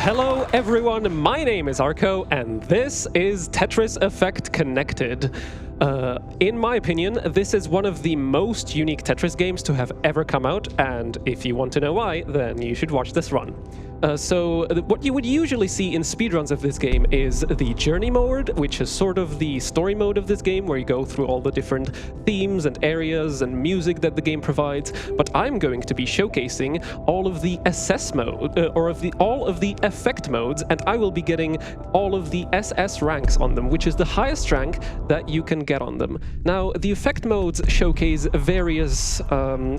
Hello everyone, my name is Arko and this is Tetris Effect Connected. In my opinion, this is one of the most unique Tetris games to have ever come out, and if you want to know why, then you should watch this run. What you would usually see in speedruns of this game is the journey mode, which is sort of the story mode of this game, where you go through all the different themes and areas and music that the game provides. But I'm going to be showcasing all of the SS mode, all of the effect modes, and I will be getting all of the SS ranks on them, which is the highest rank that you can get on them. Now, the effect modes showcase various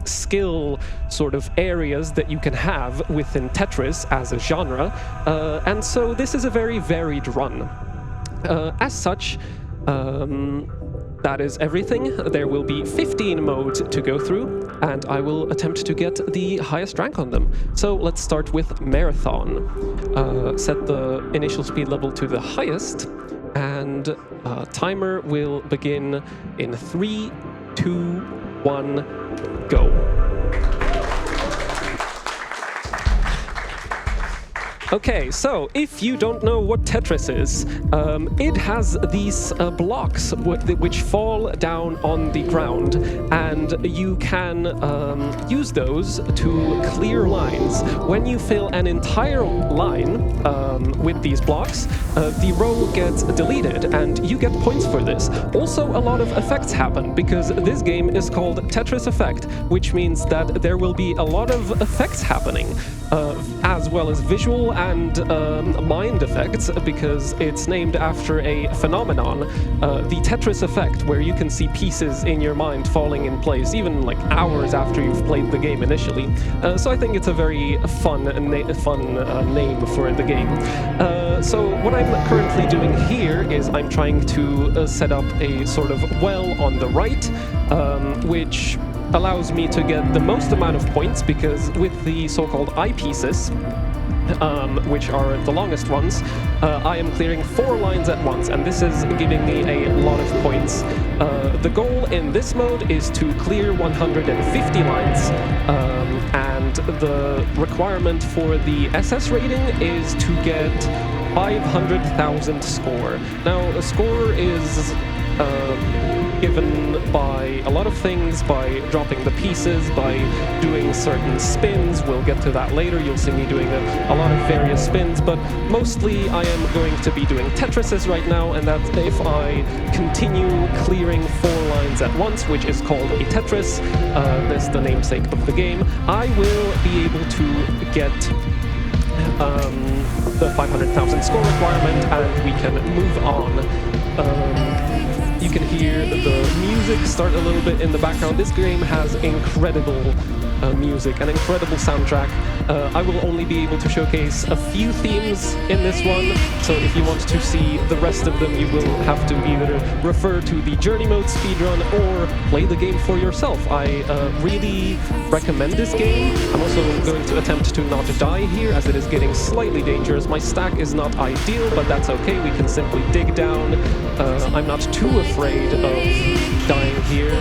skill sort of areas that you can have within Tetris as a genre, and so this is a very varied run. As such, that is everything. There will be 15 modes to go through, and I will attempt to get the highest rank on them. So let's start with Marathon. Set the initial speed level to the highest, and timer will begin in 3, 2, 1, go. Okay, so if you don't know what Tetris is, it has these blocks which fall down on the ground, and you can use those to clear lines. When you fill an entire line with these blocks, the row gets deleted, and you get points for this. Also, a lot of effects happen, because this game is called Tetris Effect, which means that there will be a lot of effects happening, as well as visual and mind effects, because it's named after a phenomenon, the Tetris effect, where you can see pieces in your mind falling in place, even like hours after you've played the game initially. So I think it's a very fun name for the game. So what I'm currently doing here is I'm trying to set up a sort of well on the right, which allows me to get the most amount of points, because with the so-called eyepieces, which are the longest ones, I am clearing 4 lines at once, and this is giving me a lot of points. The goal in this mode is to clear 150 lines, and the requirement for the SS rating is to get 500,000 score. Now, a score is given by a lot of things, by dropping the pieces, by doing certain spins. We'll get to that later. You'll see me doing a lot of various spins, but mostly I am going to be doing Tetrises right now, and that if I continue clearing 4 lines at once, which is called a Tetris, that's the namesake of the game, I will be able to get the 500,000 score requirement, and we can move on. You can hear the music start a little bit in the background. This game has incredible music, an incredible soundtrack. I will only be able to showcase a few themes in this one, so if you want to see the rest of them, you will have to either refer to the journey mode speedrun or play the game for yourself. I really recommend this game. I'm also going to attempt to not die here, as it is getting slightly dangerous. My stack is not ideal, but that's okay. We can simply dig down. I'm not too afraid of dying here,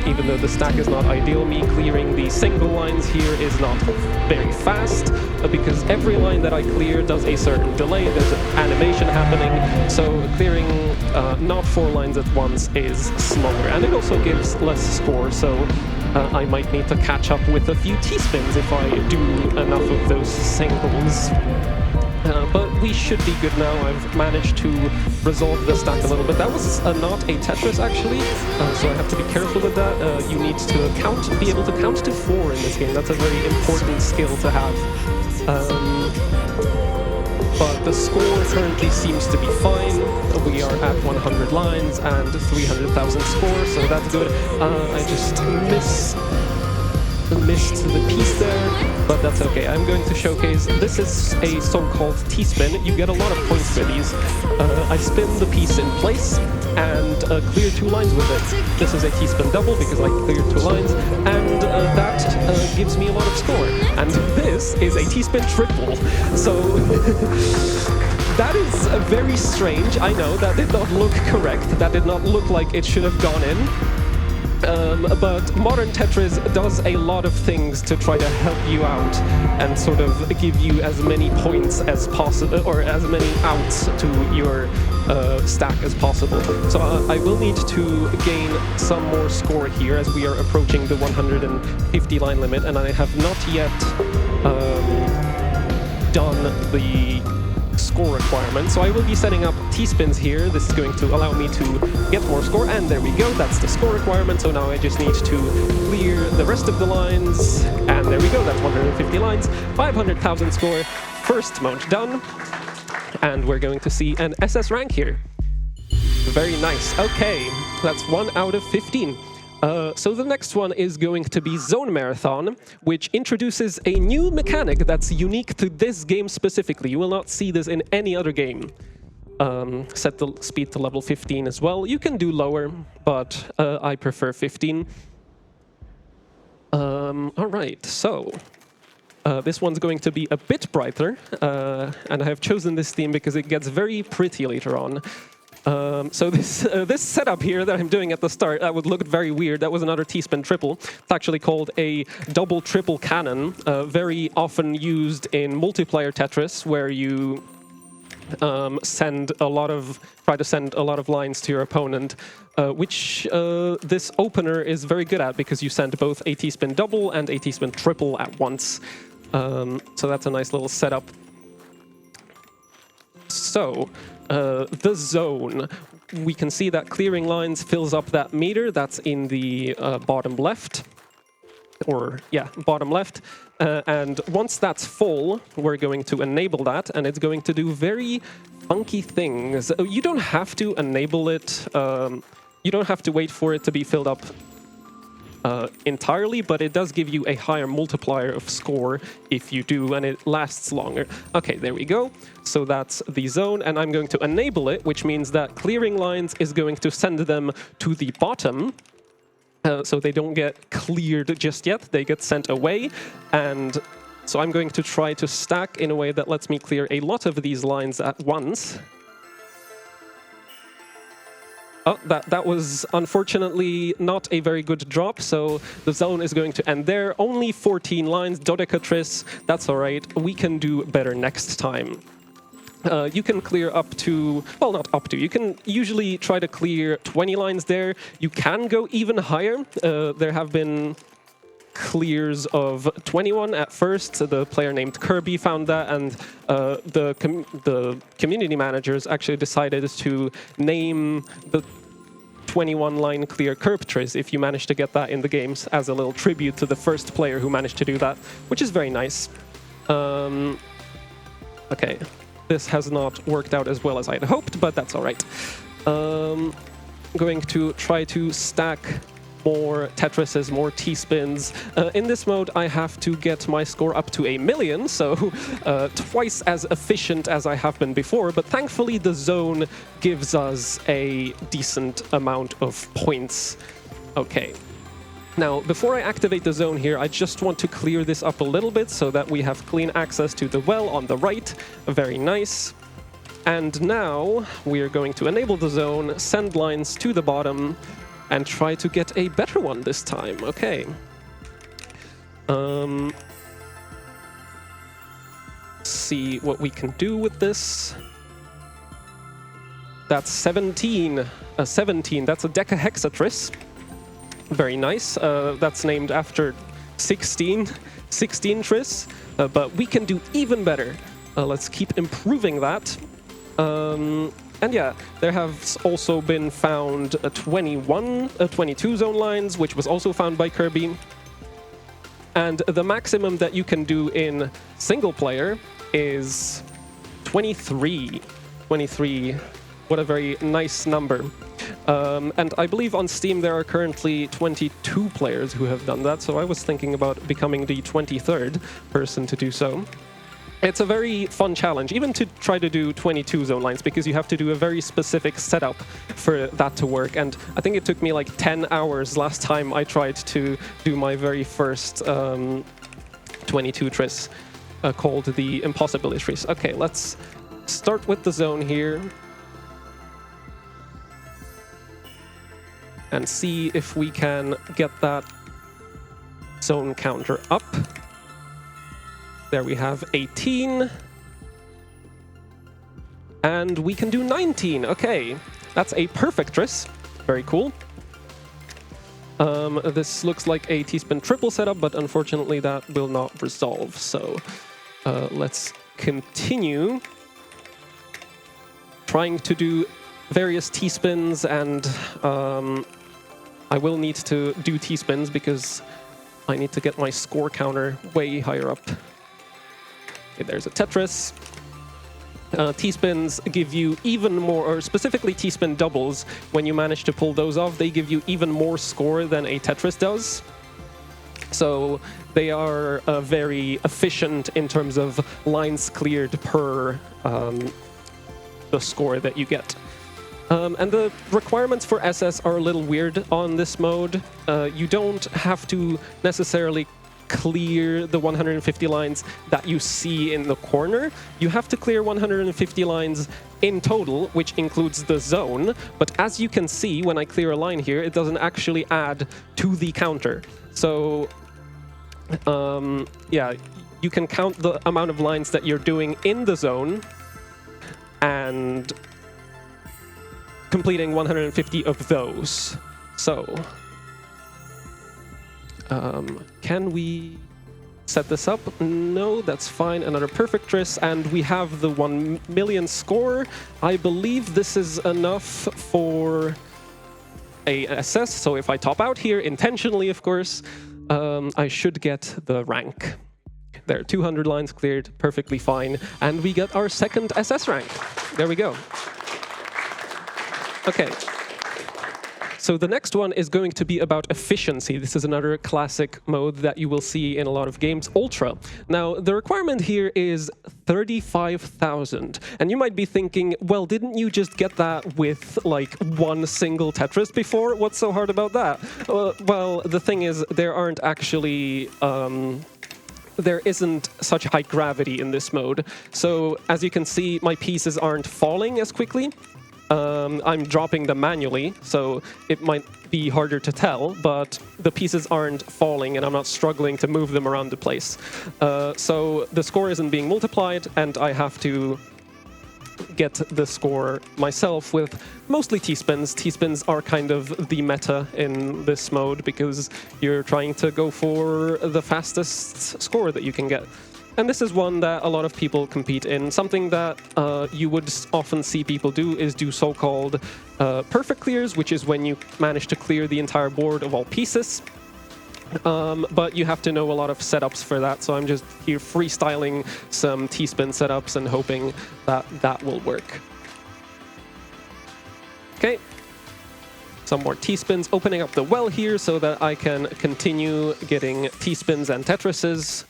even though the stack is not ideal. Me clearing the single lines here is not very fast, because every line that I clear does a certain delay. There's an animation happening, so clearing not 4 lines at once is slower, and it also gives less score, so I might need to catch up with a few T-spins if I do enough of those singles. But we should be good now. I've managed to resolve the stack a little bit. That was not a Tetris, actually, so I have to be careful with that. You need to be able to count to 4 in this game. That's a very important skill to have. But the score currently seems to be fine. We are at 100 lines and 300,000 score, so that's good. I just missed the piece there, but that's okay. I'm going to showcase, this is a so-called T-spin. You get a lot of points for these. I spin the piece in place and clear 2 lines with it. This is a T-spin double because I cleared 2 lines, and that gives me a lot of score. And this is a T-spin triple. So that is very strange. I know that did not look correct. That did not look like it should have gone in. But modern Tetris does a lot of things to try to help you out and sort of give you as many points as possible, or as many outs to your stack as possible. So I will need to gain some more score here as we are approaching the 150 line limit, and I have not yet done the score requirement. So I will be setting up T-spins here. This is going to allow me to get more score, and there we go, that's the score requirement. So now I just need to clear the rest of the lines, and there we go, that's 150 lines, 500,000 score, first mount done, and we're going to see an SS rank here. Very nice. Okay, that's 1 out of 15. So the next one is going to be Zone Marathon, which introduces a new mechanic that's unique to this game specifically. You will not see this in any other game. Set the speed to level 15 as well. You can do lower, but I prefer 15. All right, so this one's going to be a bit brighter, and I have chosen this theme because it gets very pretty later on. So this setup here that I'm doing at the start, that would look very weird. That was another T-spin triple. It's actually called a double triple cannon, very often used in multiplayer Tetris, where you try to send a lot of lines to your opponent, which this opener is very good at because you send both a T-spin double and a T-spin triple at once. So that's a nice little setup. So, the zone. We can see that clearing lines fills up that meter. That's in the bottom left. Or, yeah, bottom left. And once that's full, we're going to enable that, and it's going to do very funky things. You don't have to enable it. You don't have to wait for it to be filled up entirely, but it does give you a higher multiplier of score if you do, and it lasts longer. Okay, there we go. So that's the zone, and I'm going to enable it, which means that clearing lines is going to send them to the bottom, so they don't get cleared just yet. They get sent away, and so I'm going to try to stack in a way that lets me clear a lot of these lines at once. Oh, that was unfortunately not a very good drop, so the zone is going to end there. Only 14 lines, Dodecatris, that's all right. We can do better next time. You can clear up to, well, not up to, you can usually try to clear 20 lines there. You can go even higher. There have been clears of 21 at first. The player named Kirby found that, and the community managers actually decided to name the 21-line clear Kirptris if you manage to get that in the games, as a little tribute to the first player who managed to do that, which is very nice. Okay, this has not worked out as well as I had hoped, but that's all right. Going to try to stack more Tetrises, more T-spins. In this mode, I have to get my score up to 1 million, so twice as efficient as I have been before, but thankfully the zone gives us a decent amount of points. Okay. Now, before I activate the zone here, I just want to clear this up a little bit so that we have clean access to the well on the right. Very nice. And now we are going to enable the zone, send lines to the bottom, and try to get a better one this time. Okay. See what we can do with this. That's 17. 17. That's a decahexatris. Very nice. That's named after 16 tris. But we can do even better. Let's keep improving that. And yeah, there have also been found 22 zone lines, which was also found by Kirby. And the maximum that you can do in single player is 23. 23, what a very nice number. And I believe on Steam there are currently 22 players who have done that, so I was thinking about becoming the 23rd person to do so. It's a very fun challenge, even to try to do 22 zone lines, because you have to do a very specific setup for that to work. And I think it took me like 10 hours last time I tried to do my very first 22 tris, called the Impossibility Tris. Okay, let's start with the zone here. and see if we can get that zone counter up. There we have 18. And we can do 19. Okay, that's a perfectress. Very cool. This looks like a T-spin triple setup, but unfortunately that will not resolve. So let's continue trying to do various T-spins, and I will need to do T-spins because I need to get my score counter way higher up. Okay, there's a Tetris. T-spins give you even more, or specifically T-spin doubles, when you manage to pull those off, they give you even more score than a Tetris does. So they are very efficient in terms of lines cleared per the score that you get. And the requirements for SS are a little weird on this mode. You don't have to necessarily clear the 150 lines that you see in the corner. You have to clear 150 lines in total, which includes the zone. But as you can see, when I clear a line here, it doesn't actually add to the counter. So, yeah, you can count the amount of lines that you're doing in the zone and completing 150 of those. So, can we set this up? No, that's fine. Another perfectress, and we have the 1 million score. I believe this is enough for a SS, so if I top out here, intentionally of course, I should get the rank. There, 200 lines cleared, perfectly fine, and we get our second SS rank. There we go. Okay. So the next one is going to be about efficiency. This is another classic mode that you will see in a lot of games, Ultra. Now, the requirement here is 35,000. And you might be thinking, well, didn't you just get that with like one single Tetris before? What's so hard about that? Well, the thing is, there aren't actually... there isn't such high gravity in this mode. So as you can see, my pieces aren't falling as quickly. I'm dropping them manually, so it might be harder to tell, but the pieces aren't falling and I'm not struggling to move them around the place. So the score isn't being multiplied, and I have to get the score myself with mostly T-spins. T-spins are kind of the meta in this mode because you're trying to go for the fastest score that you can get. And this is one that a lot of people compete in. Something that you would often see people do is do so-called perfect clears, which is when you manage to clear the entire board of all pieces. But you have to know a lot of setups for that, so I'm just here freestyling some T-spin setups and hoping that that will work. Okay. Some more T-spins, opening up the well here so that I can continue getting T-spins and Tetrises.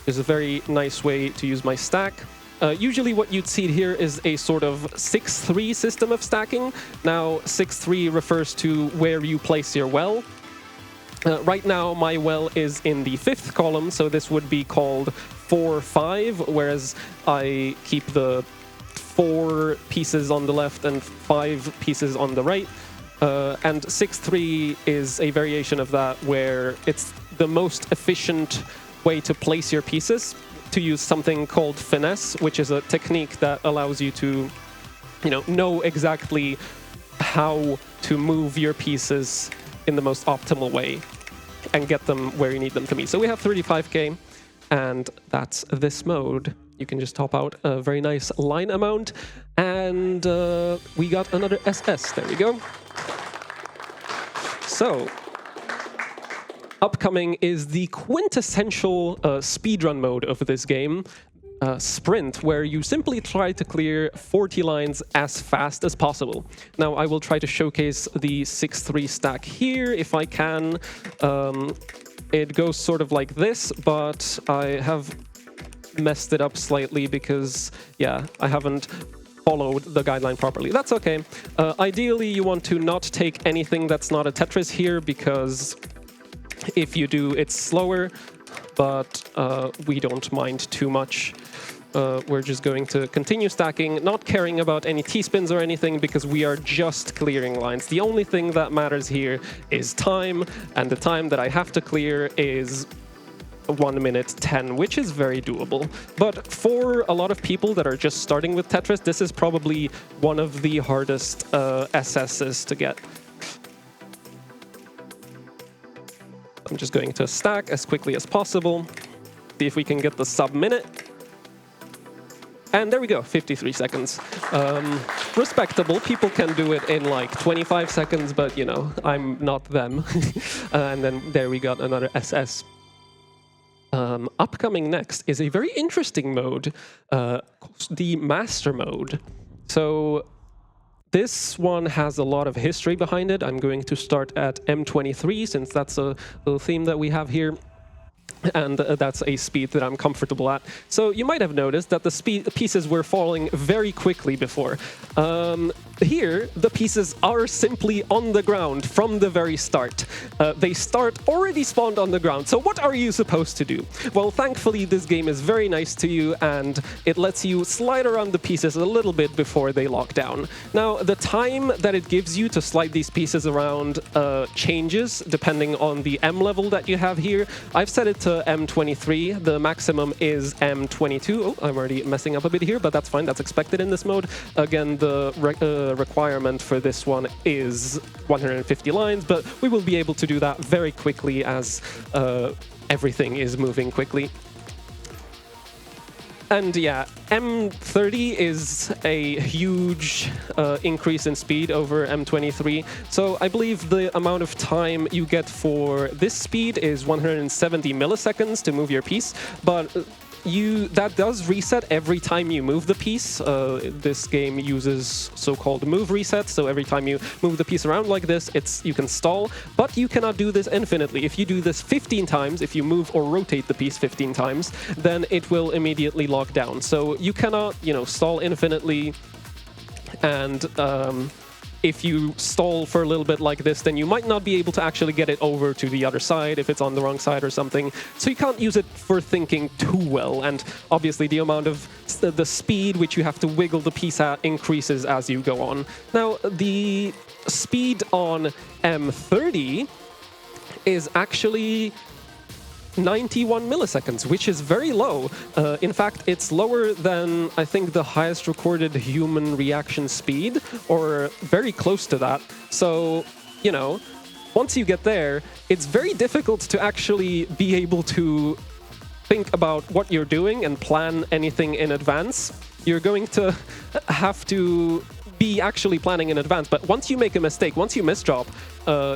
Is a very nice way to use my stack. Usually what you'd see here is a sort of 6-3 system of stacking. Now, 6-3 refers to where you place your well. Right now, my well is in the 5th column, so this would be called 4-5, whereas I keep the 4 pieces on the left and 5 pieces on the right. And 6-3 is a variation of that, where it's the most efficient way to place your pieces, to use something called finesse, which is a technique that allows you to, know exactly how to move your pieces in the most optimal way and get them where you need them to be. So we have 35k, and that's this mode. You can just top out a very nice line amount, and we got another SS. There we go. So, upcoming is the quintessential speedrun mode of this game, Sprint, where you simply try to clear 40 lines as fast as possible. Now, I will try to showcase the 6-3 stack here if I can. It goes sort of like this, but I have messed it up slightly because, yeah, I haven't followed the guideline properly. That's okay. Ideally, you want to not take anything that's not a Tetris here, because if you do, it's slower, but we don't mind too much. we're just going to continue stacking, not caring about any T-spins or anything, because we are just clearing lines. The only thing that matters here is time, and the time that I have to clear is 1 minute 10, which is very doable. But for a lot of people that are just starting with Tetris, this is probably one of the hardest SSs to get. I'm just going to stack as quickly as possible, see if we can get the sub-minute. And there we go, 53 seconds. Respectable. People can do it in like 25 seconds, but you know, I'm not them. And then there we got another SS. Upcoming next is a very interesting mode, the Master mode. So this one has a lot of history behind it. I'm going to start at M23, since that's a little theme that we have here. And that's a speed that I'm comfortable at. So you might have noticed that the pieces were falling very quickly before. Here, the pieces are simply on the ground from the very start. They start already spawned on the ground. So what are you supposed to do? Well, thankfully, this game is very nice to you, and it lets you slide around the pieces a little bit before they lock down. Now, the time that it gives you to slide these pieces around changes depending on the M level that you have here. I've set it to M23. The maximum is M22. Oh, I'm already messing up a bit here, but that's fine. That's expected in this mode. Again, the requirement for this one is 150 lines, but we will be able to do that very quickly as everything is moving quickly. And yeah, M30 is a huge increase in speed over M23. So I believe the amount of time you get for this speed is 170 milliseconds to move your piece, but that does reset every time you move the piece. This game uses so-called move resets, so every time you move the piece around like this, you can stall, but you cannot do this infinitely. If you do this 15 times, if you move or rotate the piece 15 times, then it will immediately lock down. So you cannot, you know, stall infinitely, and if you stall for a little bit like this, then you might not be able to actually get it over to the other side if it's on the wrong side or something. So you can't use it for thinking too well. And obviously the amount of the speed which you have to wiggle the piece at increases as you go on. Now, the speed on M30 is actually 91 milliseconds, which is very low. In fact, it's lower than, I think, the highest recorded human reaction speed, or very close to that. So, you know, once you get there, it's very difficult to actually be able to think about what you're doing and plan anything in advance. You're going to have to be actually planning in advance, but once you make a mistake, once you misdrop,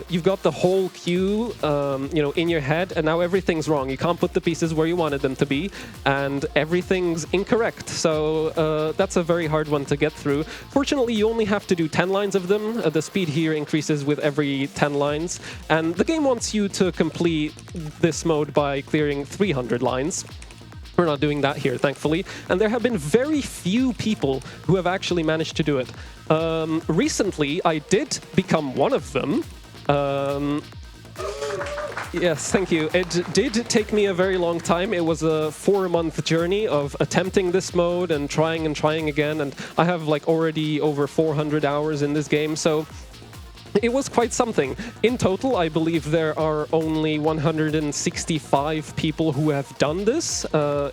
you've got the whole queue, you know, in your head, and now everything's wrong. You can't put the pieces where you wanted them to be, and everything's incorrect. So that's a very hard one to get through. Fortunately, you only have to do 10 lines of them. The speed here increases with every 10 lines, and the game wants you to complete this mode by clearing 300 lines. We're not doing that here, thankfully. And there have been very few people who have actually managed to do it. Recently, I did become one of them. Yes, thank you. It did take me a very long time. It was a 4-month journey of attempting this mode and trying again. And I have like already over 400 hours in this game. So it was quite something. In total, I believe there are only 165 people who have done this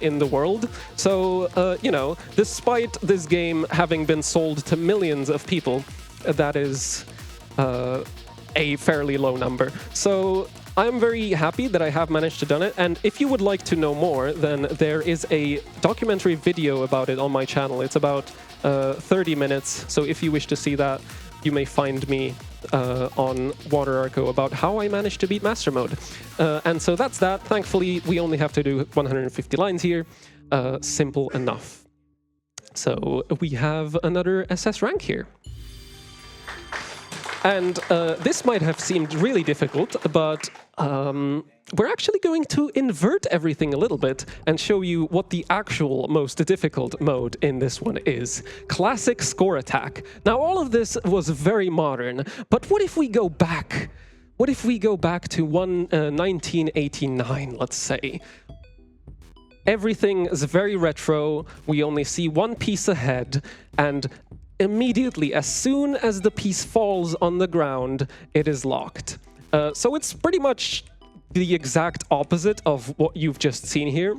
in the world. So, you know, despite this game having been sold to millions of people, that is a fairly low number. So I'm very happy that I have managed to done it. And if you would like to know more, then there is a documentary video about it on my channel. It's about 30 minutes. So if you wish to see that, you may find me on Arko about how I managed to beat Master Mode. And so that's that. Thankfully, we only have to do 150 lines here. Simple enough. So we have another SS rank here. And this might have seemed really difficult, but we're actually going to invert everything a little bit and show you what the actual most difficult mode in this one is. Classic score attack. Now, all of this was very modern, but what if we go back? What if we go back to 1989, let's say? everything is very retro. We only see one piece ahead, and immediately, as soon as the piece falls on the ground, it is locked. So it's pretty much the exact opposite of what you've just seen here.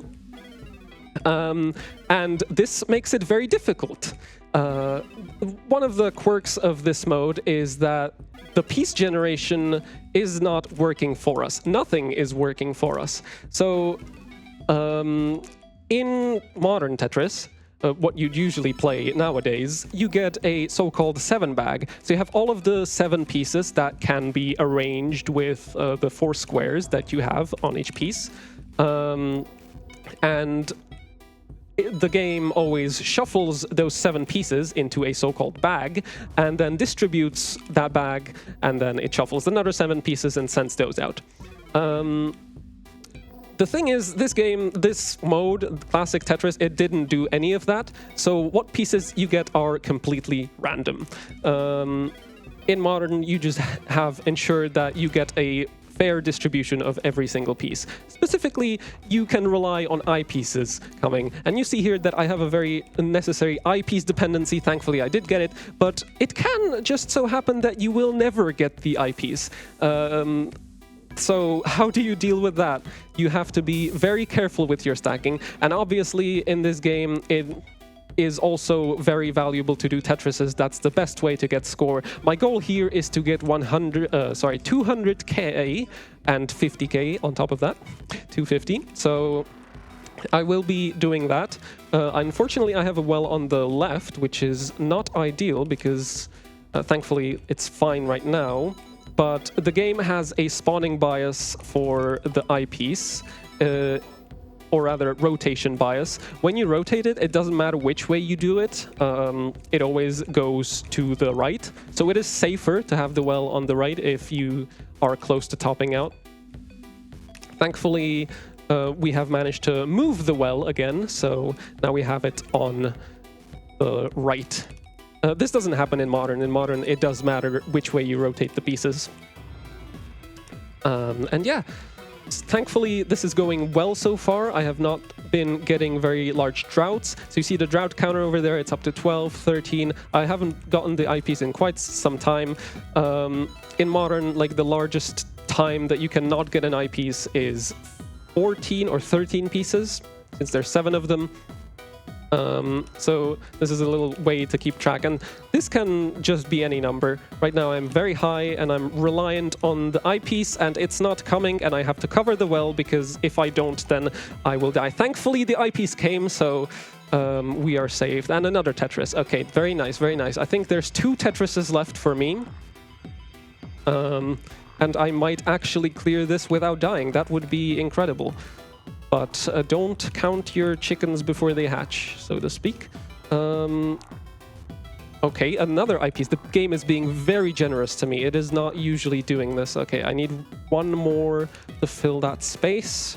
And this makes it very difficult. One of the quirks of this mode is that the piece generation is not working for us. Nothing is working for us. So in modern Tetris, what you'd usually play nowadays, you get a so-called 7 bag. So you have all of the 7 pieces that can be arranged with the 4 squares that you have on each piece. And the game always shuffles those 7 pieces into a so-called bag and then distributes that bag, and then it shuffles another 7 pieces and sends those out. The thing is, this mode, Classic Tetris, it didn't do any of that. So what pieces you get are completely random. In Modern, you just have ensured that you get a fair distribution of every single piece. Specifically, you can rely on eyepieces coming. And you see here that I have a very necessary eyepiece dependency. Thankfully, I did get it. But it can just so happen that you will never get the eyepiece. So how do you deal with that? You have to be very careful with your stacking. And obviously, in this game, it is also very valuable to do Tetrises. That's the best way to get score. My goal here is to get 200k and 50k on top of that, 250. So I will be doing that. Unfortunately, I have a well on the left, which is not ideal because thankfully it's fine right now. But the game has a spawning bias for the eyepiece, or rather rotation bias. When you rotate it, it doesn't matter which way you do it. It always goes to the right. So it is safer to have the well on the right if you are close to topping out. Thankfully, we have managed to move the well again, so now we have it on the right. This doesn't happen in Modern. In Modern, it does matter which way you rotate the pieces. And yeah, thankfully, this is going well so far. I have not been getting very large droughts. So you see the drought counter over there. It's up to 12, 13. I haven't gotten the eyepiece in quite some time. In Modern, like the largest time that you cannot get an eyepiece is 14 or 13 pieces, since there's 7 of them. So this is a little way to keep track, and this can just be any number. Right now I'm very high and I'm reliant on the eyepiece, and it's not coming, and I have to cover the well because if I don't, then I will die. Thankfully the eyepiece came, so we are saved. And another Tetris. Okay, very nice, very nice. I think there's 2 Tetrises left for me. And I might actually clear this without dying. That would be incredible. But don't count your chickens before they hatch, so to speak. Okay, another eyepiece. The game is being very generous to me. It is not usually doing this. Okay, I need 1 more to fill that space.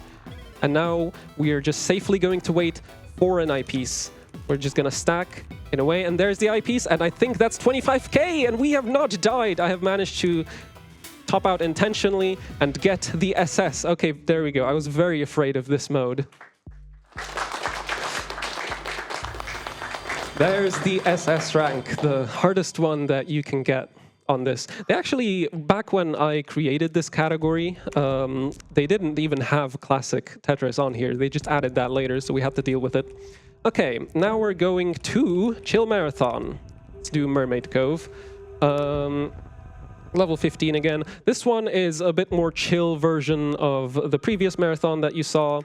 And now we are just safely going to wait for an eyepiece. We're just going to stack in a way, and there's the eyepiece, and I think that's 25k, and we have not died. I have managed to top out intentionally and get the SS. Okay, there we go. I was very afraid of this mode. There's the SS rank, the hardest one that you can get on this. They actually, back when I created this category, they didn't even have Classic Tetris on here. They just added that later, so we had to deal with it. Okay, now we're going to Chill Marathon. Let's do Mermaid Cove. Level 15 again. This one is a bit more chill version of the previous marathon that you saw.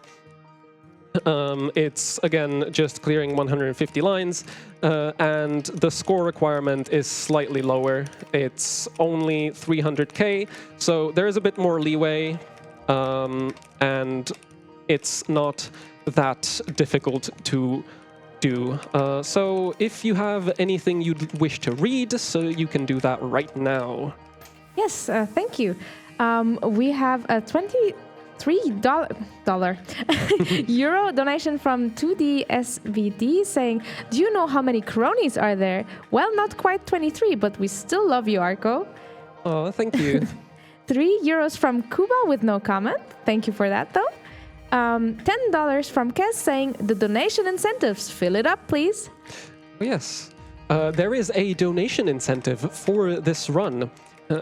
It's, again, just clearing 150 lines, and the score requirement is slightly lower. It's only 300k, so there is a bit more leeway, and it's not that difficult to do. So if you have anything you'd wish to read, so you can do that right now. Yes, thank you. We have a $23 euro donation from 2DSVD saying, do you know how many cronies are there? Well, not quite 23, but we still love you, Arko. Oh, thank you. 3 euros from Cuba with no comment. Thank you for that, though. $10 from Kes saying the donation incentives. Fill it up, please. Oh, yes. There is a donation incentive for this run.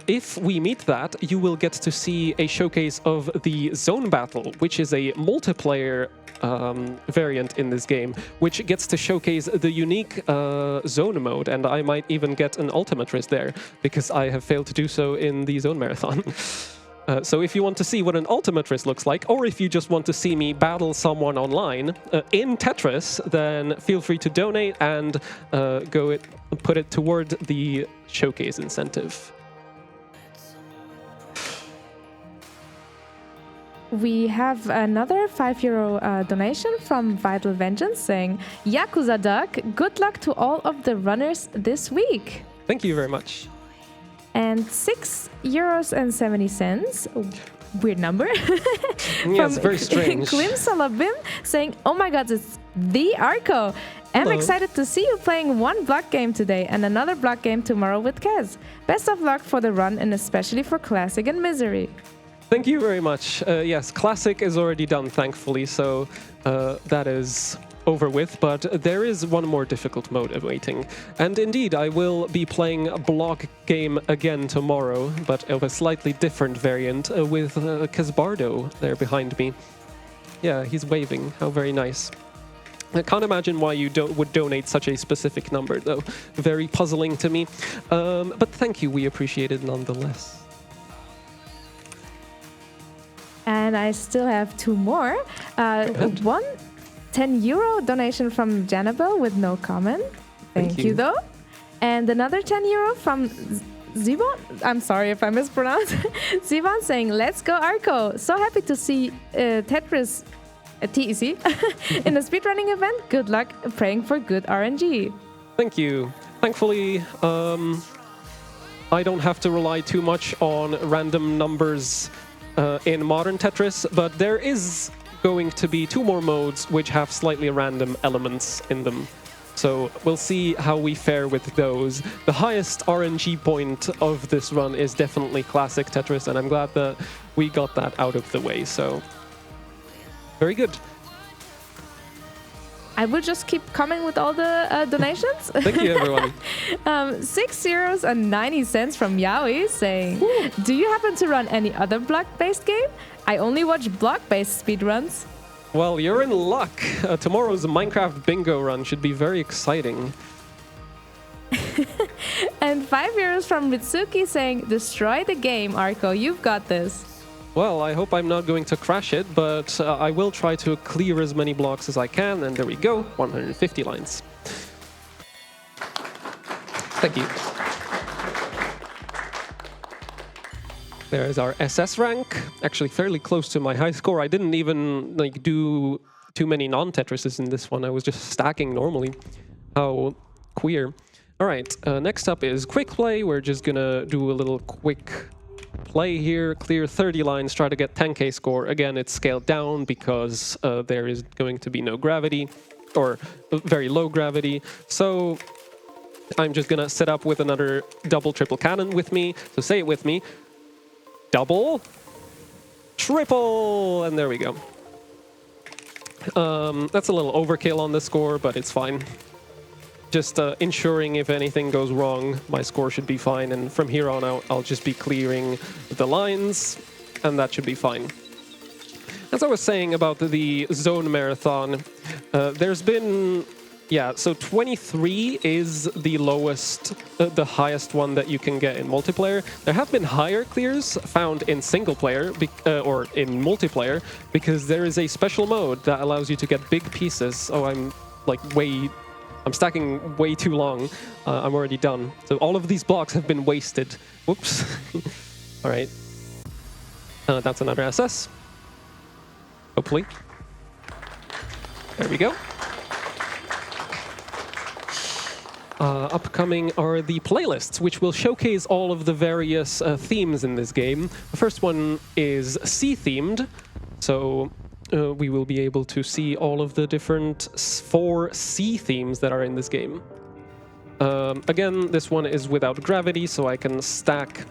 If we meet that, you will get to see a showcase of the Zone Battle, which is a multiplayer variant in this game, which gets to showcase the unique zone mode, and I might even get an ultimate risk there, because I have failed to do so in the Zone Marathon. So if you want to see what an ultimate risk looks like, or if you just want to see me battle someone online in Tetris, then feel free to donate and put it toward the showcase incentive. We have another €5 donation from Vital Vengeance saying, Yakuza Duck, good luck to all of the runners this week. Thank you very much. And €6.70, weird number, Yes, very strange. Klim Salabim saying, oh my god, it's the Arko. I'm excited to see you playing one block game today and another block game tomorrow with Kez. Best of luck for the run and especially for Classic and Misery. Thank you very much. Yes, Classic is already done, thankfully, so that is over with, but there is one more difficult mode awaiting. And indeed, I will be playing a block game again tomorrow, but of a slightly different variant with Casbardo there behind me. Yeah, he's waving. How very nice. I can't imagine why you would donate such a specific number, though. Very puzzling to me. But thank you, we appreciate it nonetheless. And I still have two more. One €10 donation from Janabel with no comment. Thank you though. And another €10 from Zivon. I'm sorry if I mispronounced. Zivon saying, let's go Arko. So happy to see Tetris TEC in a speedrunning event. Good luck, praying for good RNG. Thank you. Thankfully, I don't have to rely too much on random numbers in modern Tetris, but there is going to be two more modes which have slightly random elements in them. So we'll see how we fare with those. The highest RNG point of this run is definitely Classic Tetris, and I'm glad that we got that out of the way. So very good. I will just keep coming with all the donations. Thank you, everyone. €6.90 from Yaoi saying, do you happen to run any other block-based game? I only watch block-based speedruns. Well, you're in luck. Tomorrow's Minecraft bingo run should be very exciting. And €5 from Mitsuki saying, destroy the game, Arko. You've got this. Well, I hope I'm not going to crash it, but I will try to clear as many blocks as I can, and there we go, 150 lines. Thank you. There is our SS rank, actually fairly close to my high score. I didn't even do too many non-Tetrises in this one. I was just stacking normally. How queer. All right, next up is quick play. We're just gonna do a little quick play here, clear 30 lines, try to get 10k score. Again, it's scaled down because there is going to be no gravity, or very low gravity. So I'm just gonna set up with another double triple cannon with me. So say it with me. Double, triple, and there we go. That's a little overkill on the score, but it's fine. Just ensuring if anything goes wrong, my score should be fine, and from here on out, I'll just be clearing the lines, and that should be fine. As I was saying about the Zone Marathon, there's been... Yeah, so 23 is the lowest, the highest one that you can get in multiplayer. There have been higher clears found in single player, or in multiplayer, because there is a special mode that allows you to get big pieces. Oh, I'm stacking way too long. I'm already done. So all of these blocks have been wasted. Whoops. All right. That's another SS. Hopefully. There we go. Upcoming are the playlists, which will showcase all of the various themes in this game. The first one is sea-themed, so we will be able to see all of the different 4 sea themes that are in this game. Again, this one is without gravity, so I can stack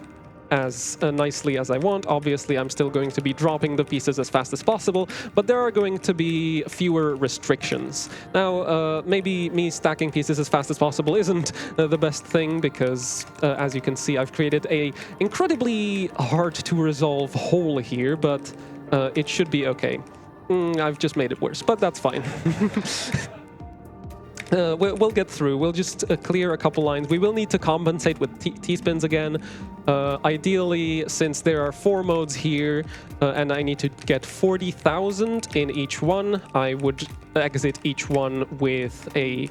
as nicely as I want. Obviously, I'm still going to be dropping the pieces as fast as possible, but there are going to be fewer restrictions. Now, maybe me stacking pieces as fast as possible isn't the best thing because, as you can see, I've created a incredibly hard to resolve hole here, but it should be okay. I've just made it worse, but that's fine. We'll get through. We'll just clear a couple lines. We will need to compensate with T-spins again. Ideally, since there are 4 modes here, and I need to get 40,000 in each one, I would exit each one with a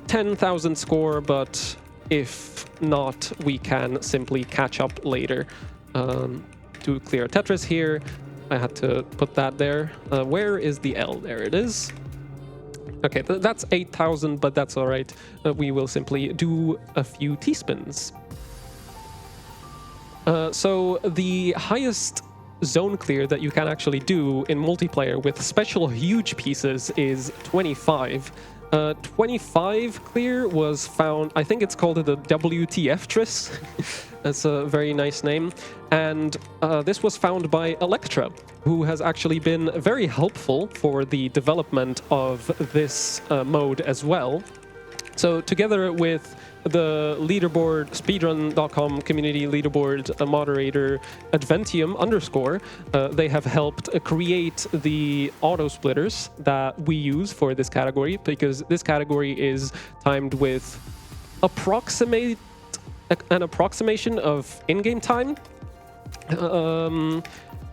10,000 score, but if not, we can simply catch up later. To clear Tetris here, I had to put that there. Where is the L? There it is. Okay, that's 8,000, but that's all right. We will simply do a few T-spins. So the highest zone clear that you can actually do in multiplayer with special huge pieces is 25. 25 clear was found, I think it's called the WTF-tris. That's a very nice name. And this was found by Electra, who has actually been very helpful for the development of this mode as well. So together with the leaderboard, speedrun.com community leaderboard moderator, Adventium _, they have helped create the auto splitters that we use for this category, because this category is timed with an approximation of in-game time.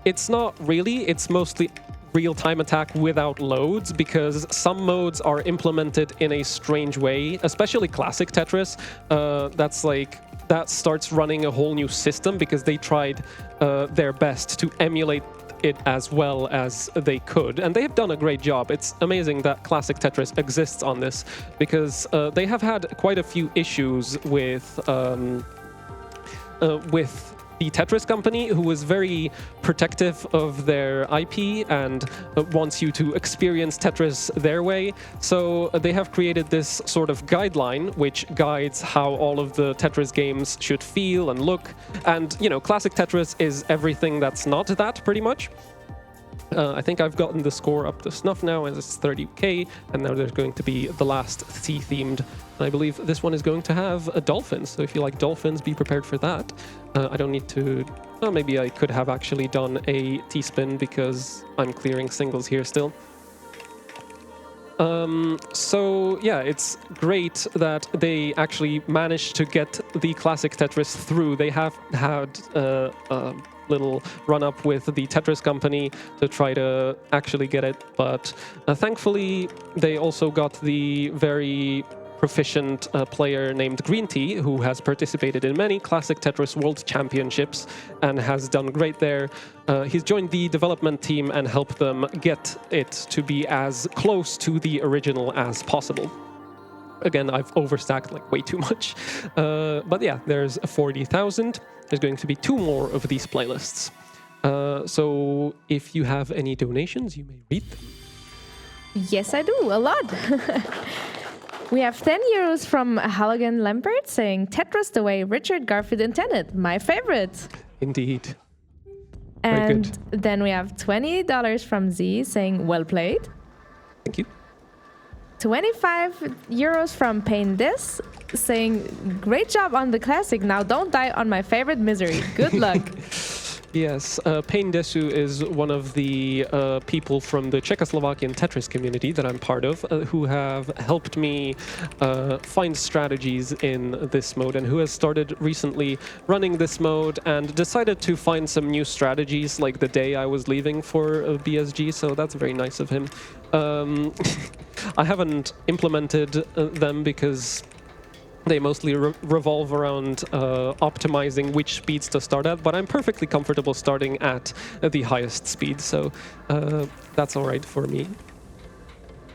It's not really, it's mostly real-time attack without loads, because some modes are implemented in a strange way, especially classic Tetris. That starts running a whole new system because they tried their best to emulate it as well as they could, and they have done a great job. It's amazing that classic Tetris exists on this, because they have had quite a few issues with the Tetris company, who is very protective of their IP and wants you to experience Tetris their way. So they have created this sort of guideline which guides how all of the Tetris games should feel and look. And, you know, classic Tetris is everything that's not that, pretty much. I think I've gotten the score up to snuff now, as it's 30k, and now there's going to be the last sea-themed. And I believe this one is going to have a dolphin, so if you like dolphins, be prepared for that. I don't need to... Oh, maybe I could have actually done a T-spin because I'm clearing singles here still. So yeah, it's great that they actually managed to get the classic Tetris through. They have had little run-up with the Tetris company to try to actually get it, but thankfully they also got the very proficient player named Green Tea, who has participated in many classic Tetris World Championships and has done great there. He's joined the development team and helped them get it to be as close to the original as possible. Again, I've overstacked like way too much. But yeah, there's 40,000. There's going to be 2 more of these playlists. So if you have any donations, you may read them. Yes, I do. A lot. We have 10 euros from Halligan Lambert saying, Tetris the way Richard Garfield intended. My favorite. Indeed. And then we have $20 from Z saying, well played. Thank you. 25 euros from Pain This saying, great job on the classic. Now don't die on my favorite Misery. Good luck. Yes, Pain Desu is one of the people from the Czechoslovakian Tetris community that I'm part of, who have helped me find strategies in this mode, and who has started recently running this mode and decided to find some new strategies like the day I was leaving for BSG, so that's very nice of him. I haven't implemented them because they mostly revolve around optimizing which speeds to start at, but I'm perfectly comfortable starting at the highest speed, so that's all right for me.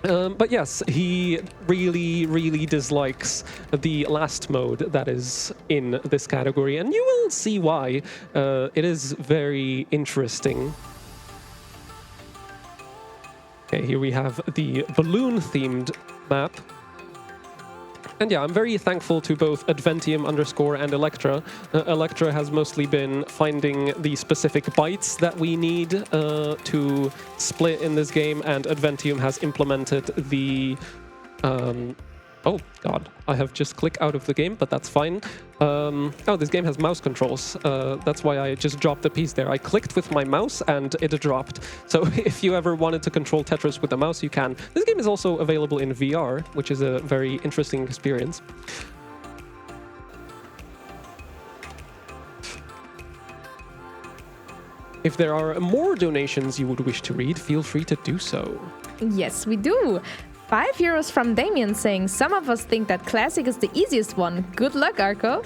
But yes, he really dislikes the last mode that is in this category, and you will see why. It is very interesting. Okay, here we have the balloon-themed map. And yeah, I'm very thankful to both Adventium _ and Electra. Electra has mostly been finding the specific bytes that we need to split in this game, and Adventium has implemented the... oh, God. I have just clicked out of the game, but that's fine. Oh, this game has mouse controls. That's why I just dropped the piece there. I clicked with my mouse and it dropped. So if you ever wanted to control Tetris with a mouse, you can. This game is also available in VR, which is a very interesting experience. If there are more donations you would wish to read, feel free to do so. Yes, we do. €5 from Damien saying, some of us think that Classic is the easiest one. Good luck, Arko.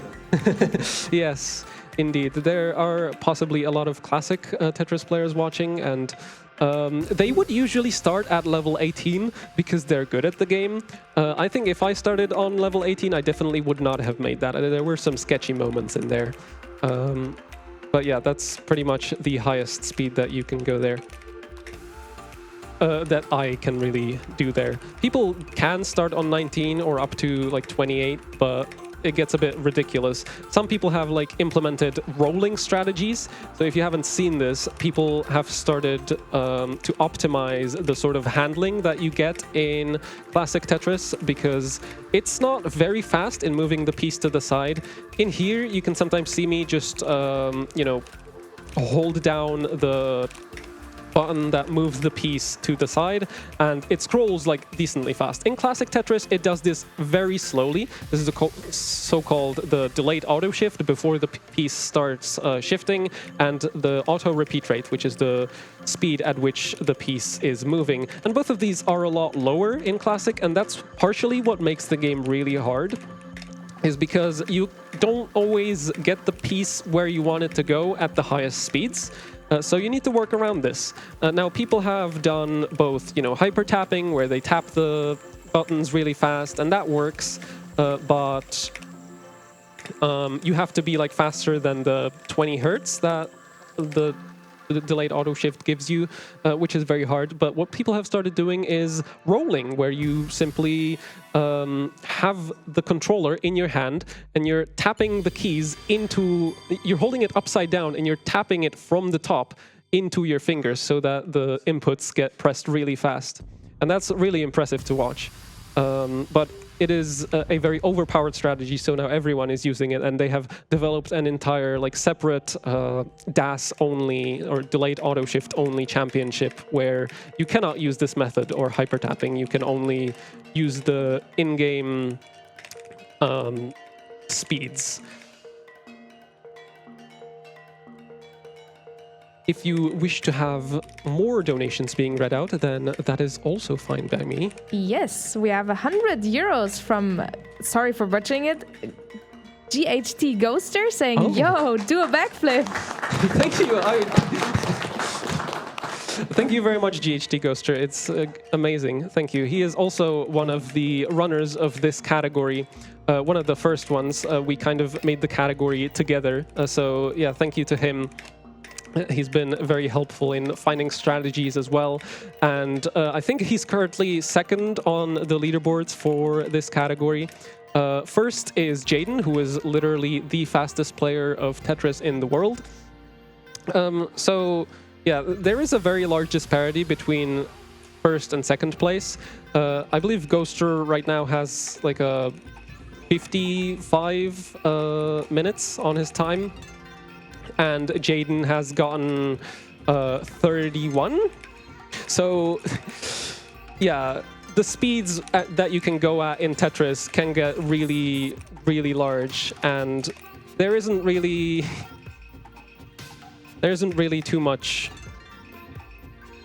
Yes, indeed. There are possibly a lot of Classic Tetris players watching, and they would usually start at level 18 because they're good at the game. I think if I started on level 18, I definitely would not have made that. There were some sketchy moments in there. But yeah, that's pretty much the highest speed that you can go there. That I can really do there. People can start on 19 or up to like 28, but it gets a bit ridiculous. Some people have like implemented rolling strategies. So if you haven't seen this, people have started to optimize the sort of handling that you get in Classic Tetris, because it's not very fast in moving the piece to the side. In here, you can sometimes see me just, you know, hold down the button that moves the piece to the side, and it scrolls like decently fast. In Classic Tetris, it does this very slowly. This is the so-called the delayed auto shift before the piece starts shifting, and the auto repeat rate, which is the speed at which the piece is moving. And both of these are a lot lower in Classic, and that's partially what makes the game really hard, is because you don't always get the piece where you want it to go at the highest speeds. So you need to work around this. Now, people have done both, you know, hyper tapping, where they tap the buttons really fast, and that works. But you have to be like faster than the 20 hertz that the delayed auto shift gives you, which is very hard. But what people have started doing is rolling, where you simply have the controller in your hand and you're tapping the keys into, you're holding it upside down and you're tapping it from the top into your fingers so that the inputs get pressed really fast. And that's really impressive to watch. But it is a very overpowered strategy, so now everyone is using it, and they have developed an entire like separate DAS only or delayed auto shift only championship, where you cannot use this method or hyper tapping. You can only use the in-game speeds. If you wish to have more donations being read out, then that is also fine by me. Yes, we have €100 from, sorry for butchering it, GHT Ghoster saying, yo, do a backflip. Thank you. Thank you very much, GHT Ghoster. It's amazing. Thank you. He is also one of the runners of this category. One of the first ones. We kind of made the category together. So yeah, thank you to him. He's been very helpful in finding strategies as well. And I think he's currently second on the leaderboards for this category. First is Jaden, who is literally the fastest player of Tetris in the world. So, yeah, there is a very large disparity between first and second place. I believe Ghoster right now has like a 55 minutes on his time. And Jaden has gotten 31. So, yeah, the speeds that you can go at in Tetris can get really, really large, and there isn't really too much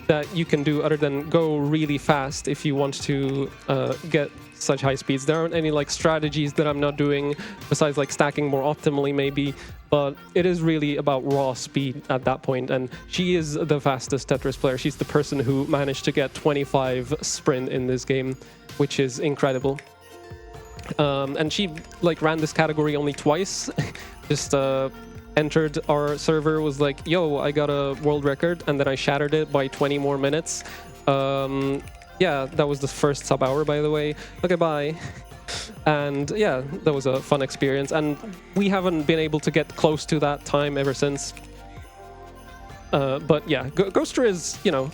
that you can do other than go really fast if you want to get such high speeds. There aren't any like strategies that I'm not doing besides like stacking more optimally maybe, but it is really about raw speed at that point. And she is the fastest Tetris player. She's the person who managed to get 25 sprint in this game, which is incredible. And she like ran this category only twice. Just entered our server, was like, yo, I got a world record, and then I shattered it by 20 more minutes. Yeah, that was the first sub hour, by the way. Okay, bye. And yeah, that was a fun experience. And we haven't been able to get close to that time ever since. But yeah, Ghoster is, you know,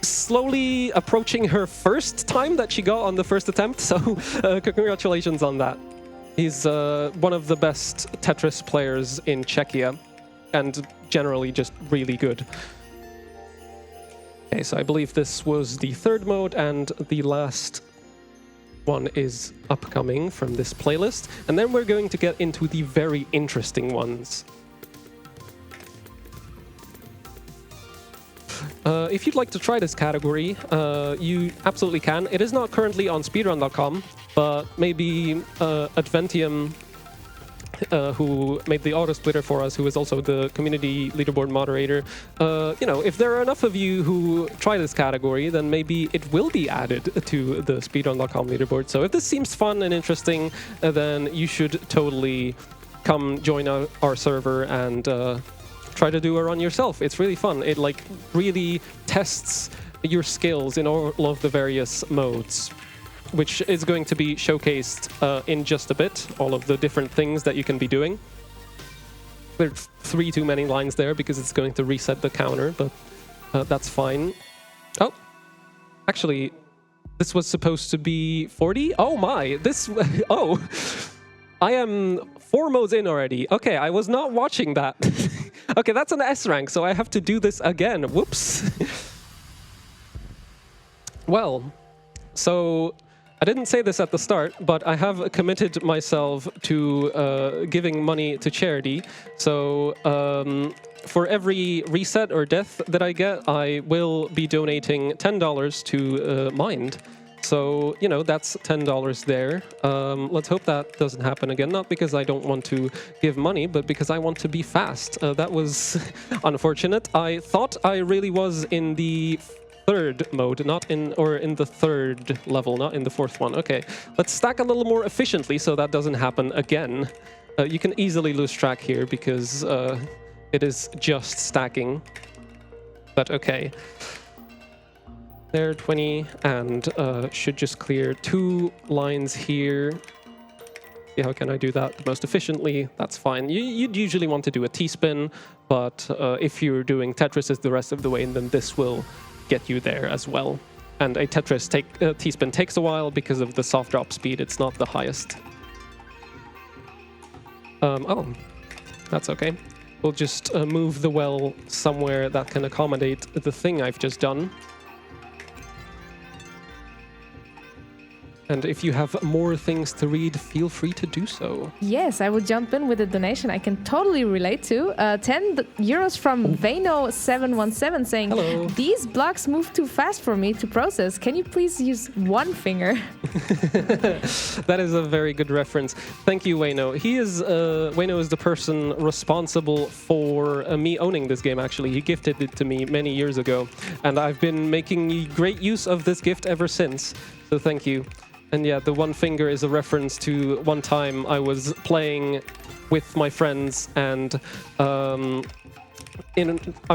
slowly approaching her first time that she got on the first attempt. So congratulations on that. He's one of the best Tetris players in Czechia, and generally just really good. Okay, so I believe this was the third mode, and the last one is upcoming from this playlist. And then we're going to get into the very interesting ones. If you'd like to try this category, you absolutely can. It is not currently on speedrun.com, but maybe Adventium, who made the auto splitter for us, who is also the community leaderboard moderator, you know, if there are enough of you who try this category, then maybe it will be added to the speedrun.com leaderboard. So if this seems fun and interesting, then you should totally come join our server and try to do a run yourself. It's really fun. It like really tests your skills in all of the various modes, which is going to be showcased in just a bit, all of the different things that you can be doing. There's 3 too many lines there because it's going to reset the counter, but that's fine. Oh, actually, this was supposed to be 40? Oh my, this, oh, I am 4 modes in already. Okay, I was not watching that. Okay, that's an S rank, so I have to do this again. Whoops. Well, so I didn't say this at the start, but I have committed myself to giving money to charity. So for every reset or death that I get, I will be donating $10 to Mind. So, you know, that's $10 there. Let's hope that doesn't happen again. Not because I don't want to give money, but because I want to be fast. That was unfortunate. I thought I really was in the third mode, not in, or in the third level, not in the fourth one. Okay, let's stack a little more efficiently so that doesn't happen again. You can easily lose track here because it is just stacking. But okay. There, 20, and should just clear 2 lines here. See, how can I do that most efficiently? That's fine. You'd usually want to do a T-spin, but if you're doing Tetris the rest of the way, then this will get you there as well. And a Tetris T-spin takes a while because of the soft drop speed. It's not the highest. Oh, that's okay. We'll just move the well somewhere that can accommodate the thing I've just done. And if you have more things to read, feel free to do so. Yes, I will jump in with a donation I can totally relate to. 10 euros from Vano717 saying, hello. These blocks move too fast for me to process. Can you please use one finger? That is a very good reference. Thank you, Wayno. Wayno is the person responsible for me owning this game, actually. He gifted it to me many years ago. And I've been making great use of this gift ever since. So thank you. And yeah, the one finger is a reference to one time I was playing with my friends, and I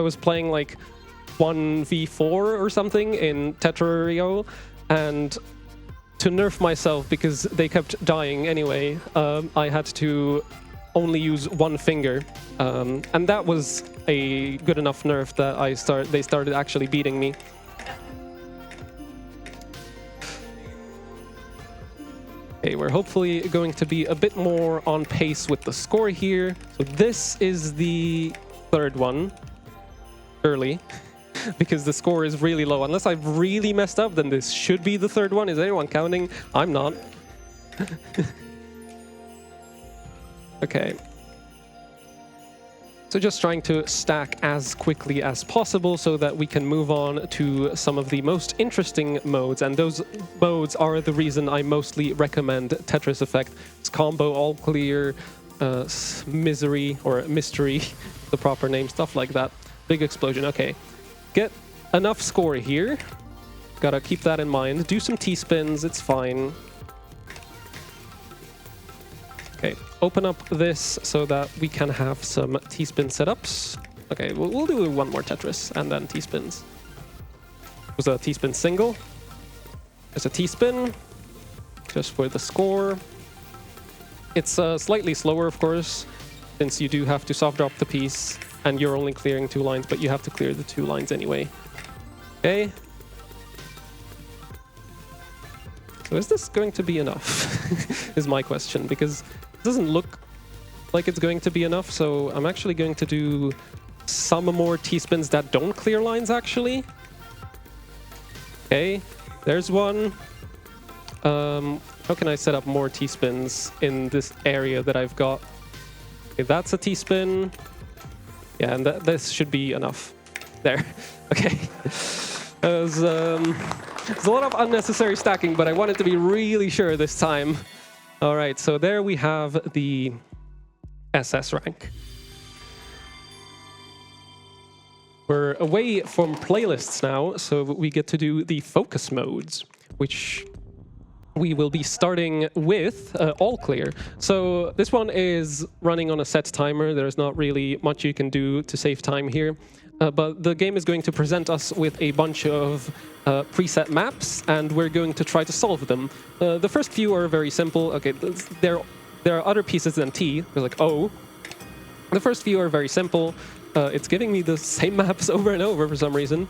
was playing like 1v4 or something in Tetris, and to nerf myself because they kept dying anyway, I had to only use one finger, and that was a good enough nerf that they started actually beating me. Okay, we're hopefully going to be a bit more on pace with the score here. So this is the third one, early, because the score is really low. Unless I've really messed up, then this should be the third one. Is anyone counting? I'm not. Okay. So just trying to stack as quickly as possible so that we can move on to some of the most interesting modes. And those modes are the reason I mostly recommend Tetris Effect. It's combo, all clear, misery, or mystery, the proper name, stuff like that. Big explosion. Okay, get enough score here. Gotta keep that in mind. Do some T-spins, it's fine. Okay, open up this so that we can have some T-spin setups. Okay, we'll do one more Tetris and then T-spins. Was a T-spin single. There's a T-spin. just for the score. It's slightly slower, of course, since you do have to soft drop the piece, and you're only clearing 2 lines, but you have to clear the 2 lines anyway. Okay. So is this going to be enough? Is my question, because it doesn't look like it's going to be enough, so I'm actually going to do some more T-spins that don't clear lines, actually. Okay, there's one. How can I set up more T-spins in this area that I've got? Okay, that's a T-spin. Yeah, and this should be enough. There. Okay. There's a lot of unnecessary stacking, but I wanted to be really sure this time. All right, so there we have the SS rank. We're away from playlists now, so we get to do the focus modes, which we will be starting with all clear. So this one is running on a set timer. There's not really much you can do to save time here, but the game is going to present us with a bunch of preset maps, and we're going to try to solve them. The first few are very simple. Okay, there are other pieces than T. They're like O. The first few are very simple. It's giving me the same maps over and over for some reason.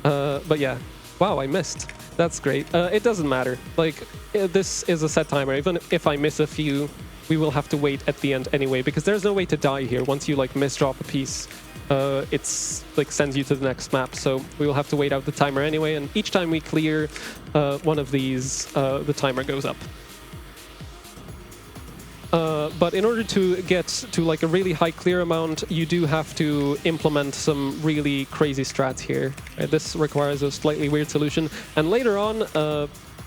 But yeah, wow, I missed. That's great. It doesn't matter. Like, this is a set timer. Even if I miss a few, we will have to wait at the end anyway, because there's no way to die here. Once you like misdrop a piece, it's like sends you to the next map. So we will have to wait out the timer anyway. And each time we clear one of these, the timer goes up. But in order to get to like a really high clear amount, you do have to implement some really crazy strats here. This requires a slightly weird solution. And later on,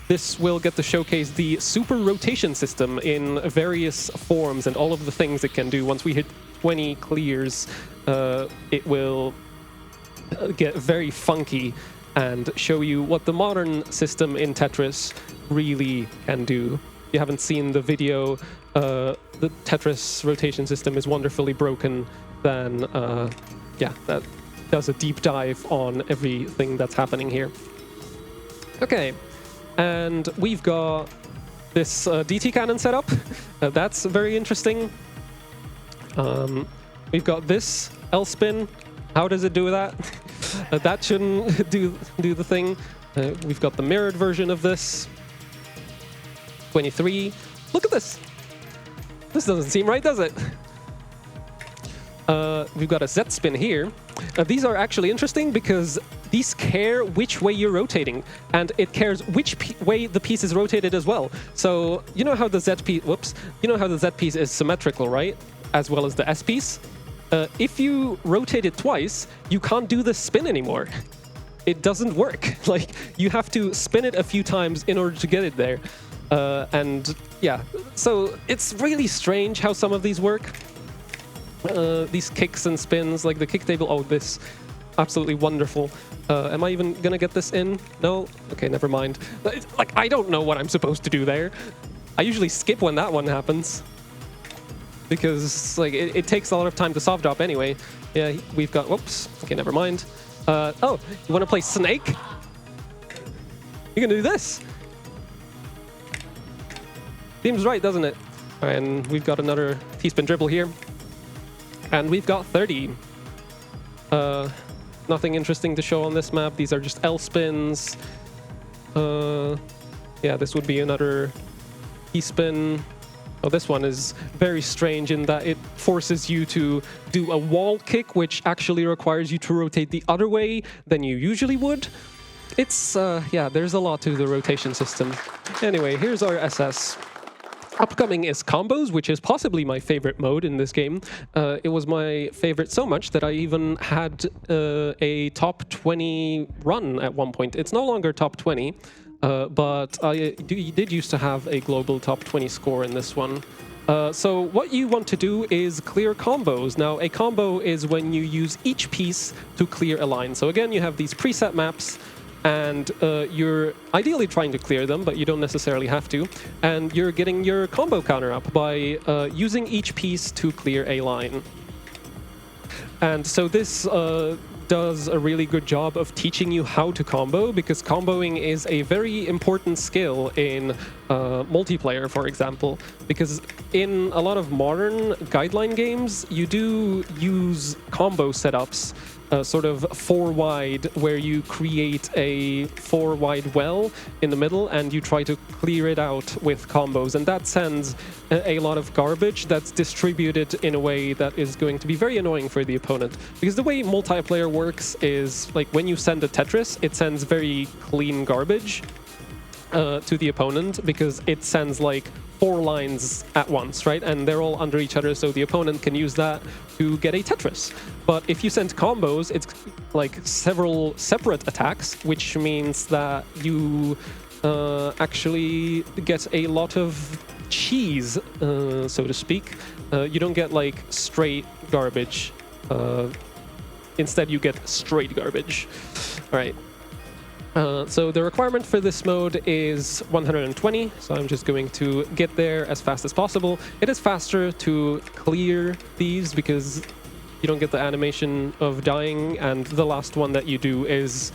this will get to showcase the super rotation system in various forms and all of the things it can do. Once we hit 20 clears, it will get very funky and show you what the modern system in Tetris really can do. If you haven't seen the video, the Tetris rotation system is wonderfully broken, then yeah, that does a deep dive on everything that's happening here. Okay, and we've got this DT cannon set up. That's very interesting. We've got this L spin. How does it do that? That shouldn't do the thing. We've got the mirrored version of this. 23. Look at this. This doesn't seem right, does it? We've got a Z spin here. These are actually interesting because these care which way you're rotating, and it cares which way the piece is rotated as well. So you know how the Z piece, you know how the Z piece is symmetrical, right? As well as the S piece. If you rotate it twice, you can't do the spin anymore. It doesn't work. Like, you have to spin it a few times in order to get it there. And yeah, so it's really strange how some of these work. These kicks and spins, like the kick table. Oh, this absolutely wonderful. Am I even gonna get this in? No? Okay, never mind. Like, I don't know what I'm supposed to do there. I usually skip when that one happens, because like it takes a lot of time to soft drop anyway. Yeah, we've got, whoops. Okay, never mind. Oh, you want to play Snake? You can do this. Seems right, doesn't it? And we've got another T-spin dribble here. And we've got 30. Nothing interesting to show on this map. These are just L spins. Yeah, this would be another T-spin. Oh, this one is very strange in that it forces you to do a wall kick, which actually requires you to rotate the other way than you usually would. It's, yeah, there's a lot to the rotation system. Anyway, here's our SS. Upcoming is combos, which is possibly my favorite mode in this game. It was my favorite so much that I even had a top 20 run at one point. It's no longer top 20, but I did used to have a global top 20 score in this one. So what you want to do is clear combos. Now, a combo is when you use each piece to clear a line. So again, you have these preset maps, and you're ideally trying to clear them, but you don't necessarily have to. And you're getting your combo counter up by using each piece to clear a line. And so this does a really good job of teaching you how to combo, because comboing is a very important skill in multiplayer, for example, because in a lot of modern guideline games, you do use combo setups, sort of 4 wide, where you create a 4 wide well in the middle and you try to clear it out with combos, and that sends a lot of garbage that's distributed in a way that is going to be very annoying for the opponent. Because the way multiplayer works is, like, when you send a Tetris, it sends very clean garbage to the opponent, because it sends like 4 lines at once, right? And they're all under each other, so the opponent can use that to get a Tetris. But if you send combos, it's like several separate attacks, which means that you actually get a lot of cheese, so to speak. You don't get like straight garbage. Instead, you get straight garbage. All right. So the requirement for this mode is 120, so I'm just going to get there as fast as possible. It is faster to clear these because you don't get the animation of dying, and the last one that you do is,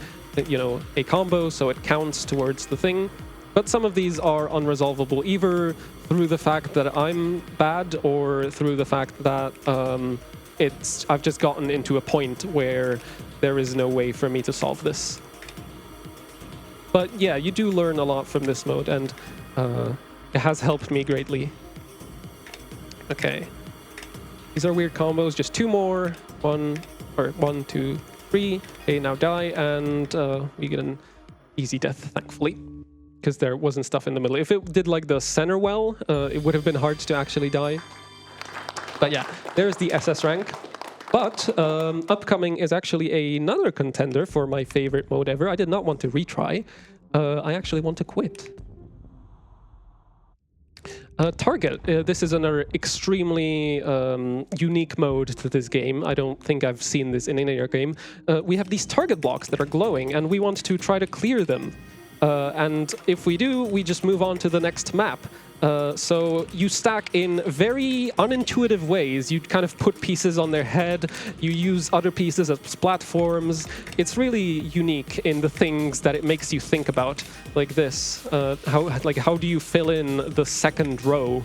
you know, a combo, so it counts towards the thing. But some of these are unresolvable, either through the fact that I'm bad or through the fact that I've just gotten into a point where there is no way for me to solve this. But yeah, you do learn a lot from this mode, and it has helped me greatly. Okay. These are weird combos, just 2 more. 1, 2, 3. Okay, now die, and we get an easy death, thankfully, because there wasn't stuff in the middle. If it did like the center well, it would have been hard to actually die. But yeah, there's the SS rank. But upcoming is actually another contender for my favorite mode ever. I did not want to retry. I actually want to quit. Target. This is another extremely unique mode to this game. I don't think I've seen this in any other game. We have these target blocks that are glowing, and we want to try to clear them. And if we do, we just move on to the next map. So you stack in very unintuitive ways. You kind of put pieces on their head. You use other pieces as platforms. It's really unique in the things that it makes you think about, like this. How do you fill in the second row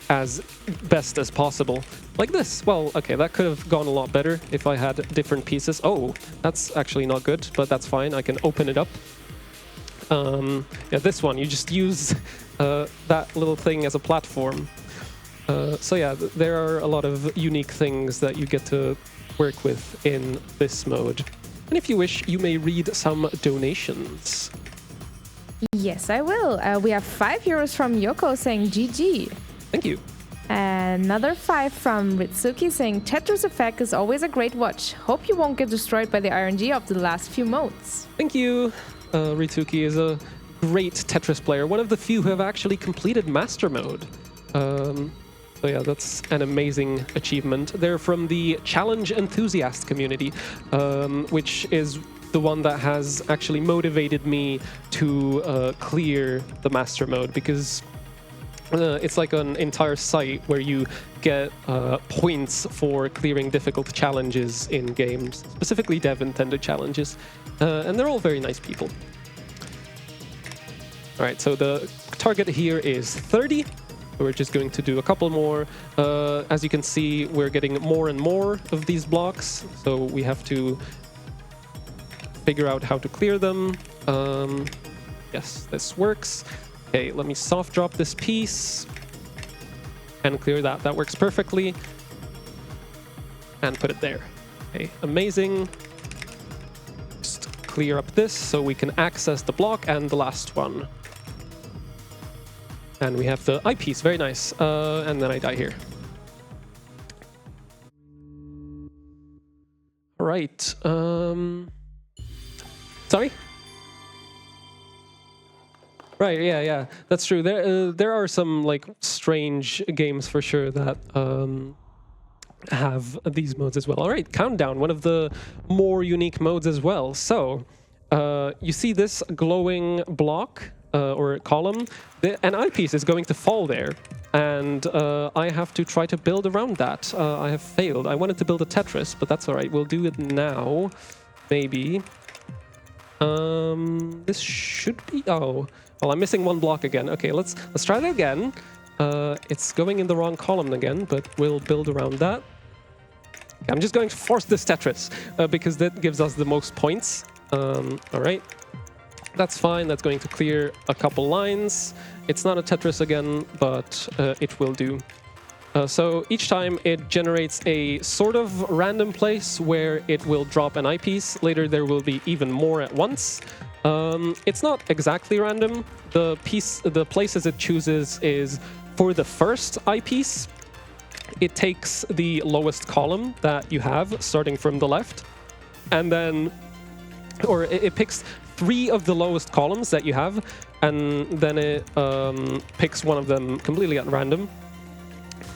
as best as possible? Like this. Well, okay, that could have gone a lot better if I had different pieces. Oh, that's actually not good, but that's fine. I can open it up. Yeah, this one, you just use that little thing as a platform. So yeah, there are a lot of unique things that you get to work with in this mode. And if you wish, you may read some donations. Yes, I will. We have €5 from Yoko saying GG. Thank you. Another 5 from Ritsuki saying Tetris Effect is always a great watch. Hope you won't get destroyed by the RNG of the last few modes. Thank you. Ritsuki is a great Tetris player, one of the few who have actually completed Master Mode. So yeah, that's an amazing achievement. They're from the Challenge Enthusiast community, which is the one that has actually motivated me to clear the Master Mode, because it's like an entire site where you get points for clearing difficult challenges in games, specifically dev-intended challenges, and they're all very nice people. All right, so the target here is 30. We're just going to do a couple more. As you can see, we're getting more and more of these blocks, so we have to figure out how to clear them. Yes, this works. Okay, let me soft drop this piece and clear that. That works perfectly. And put it there. Okay, amazing. Just clear up this so we can access the block and the last one. And we have the eyepiece, very nice. And then I die here. All right. Sorry? Right, yeah, that's true. There are some like strange games for sure that have these modes as well. All right, Countdown, one of the more unique modes as well. So you see this glowing block or column. An eyepiece is going to fall there, and I have to try to build around that. I have failed. I wanted to build a Tetris, but that's all right. We'll do it now, maybe. This should be... Oh, well, I'm missing one block again. Okay, let's try that again. It's going in the wrong column again, but we'll build around that. Okay, I'm just going to force this Tetris because that gives us the most points. All right. That's fine. That's going to clear a couple lines. It's not a Tetris again, but it will do. So each time it generates a sort of random place where it will drop an eyepiece. Later there will be even more at once. It's not exactly random. The places it chooses is for the first eyepiece. It takes the lowest column that you have, starting from the left, and then, or it picks 3 of the lowest columns that you have, and then it picks one of them completely at random.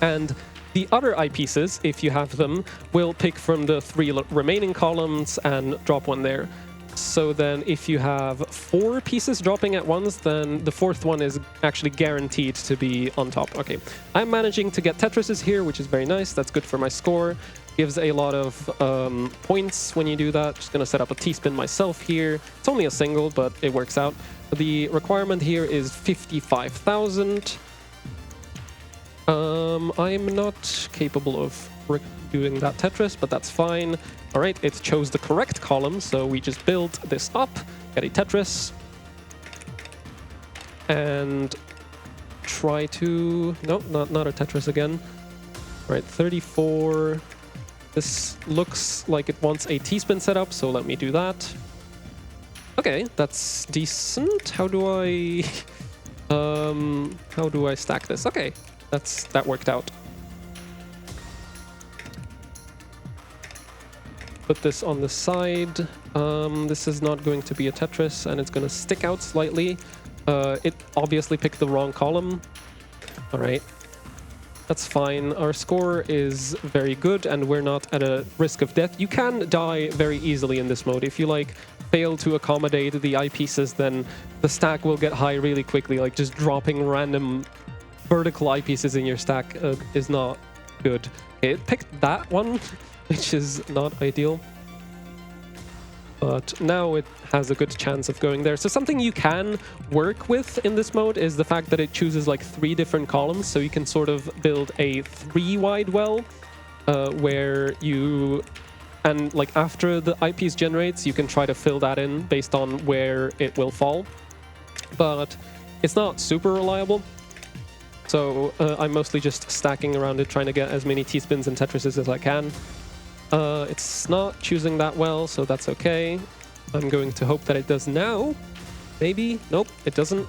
And the other eyepieces, if you have them, will pick from the 3 remaining columns and drop one there. So then if you have 4 pieces dropping at once, then the 4th one is actually guaranteed to be on top. Okay, I'm managing to get Tetrises here, which is very nice. That's good for my score. Gives a lot of points when you do that. Just going to set up a T-spin myself here. It's only a single, but it works out. The requirement here is 55,000. I'm not capable of doing that Tetris, but that's fine. All right, it chose the correct column, so we just build this up, get a Tetris, and try to... No, not a Tetris again. All right, 34. This looks like it wants a T-spin setup, so let me do that. Okay, that's decent. How do I stack this? Okay, that worked out. Put this on the side. This is not going to be a Tetris, and it's going to stick out slightly. It obviously picked the wrong column. All right. That's fine. Our score is very good, and we're not at a risk of death. You can die very easily in this mode. If you, like, fail to accommodate the eyepieces, then the stack will get high really quickly. Like, just dropping random vertical eyepieces in your stack is not good. It picked that one, which is not ideal. But now it has a good chance of going there. So something you can work with in this mode is the fact that it chooses like 3 different columns. So you can sort of build a 3-wide well where you... And like after the eyepiece generates, you can try to fill that in based on where it will fall. But it's not super reliable. So I'm mostly just stacking around it, trying to get as many T-spins and Tetrises as I can. It's not choosing that well, so that's okay. I'm going to hope that it does now. Maybe? Nope, it doesn't.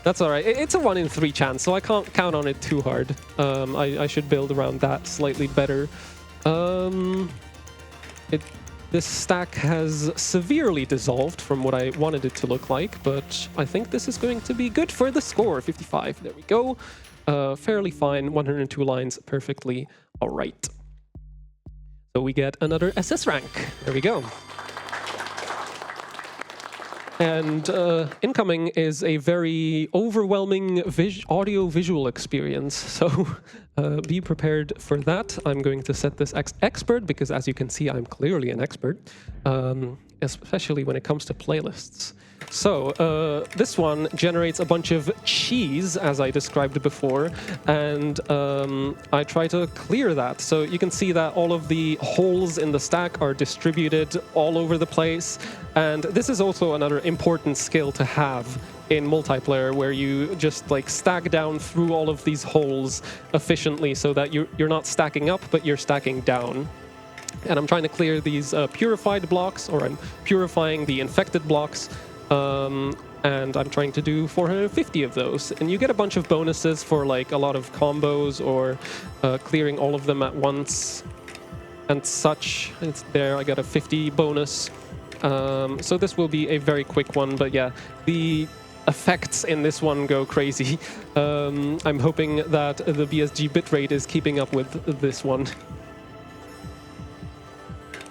That's all right. It's a 1 in 3 chance, so I can't count on it too hard. I should build around that slightly better. This stack has severely dissolved from what I wanted it to look like, but I think this is going to be good for the score. 55. There we go. Fairly fine. 102 lines. Perfectly all right. So we get another SS rank. There we go. And incoming is a very overwhelming audio-visual experience. So be prepared for that. I'm going to set this expert because, as you can see, I'm clearly an expert, especially when it comes to playlists. So this one generates a bunch of cheese, as I described before, and I try to clear that. So you can see that all of the holes in the stack are distributed all over the place. And this is also another important skill to have in multiplayer, where you just like stack down through all of these holes efficiently so that you're not stacking up, but you're stacking down. And I'm trying to clear these purified blocks, or I'm purifying the infected blocks. And I'm trying to do 450 of those. And you get a bunch of bonuses for like a lot of combos or clearing all of them at once and such. It's there, I got a 50 bonus. So this will be a very quick one, but yeah, the effects in this one go crazy. I'm hoping that the BSG bitrate is keeping up with this one.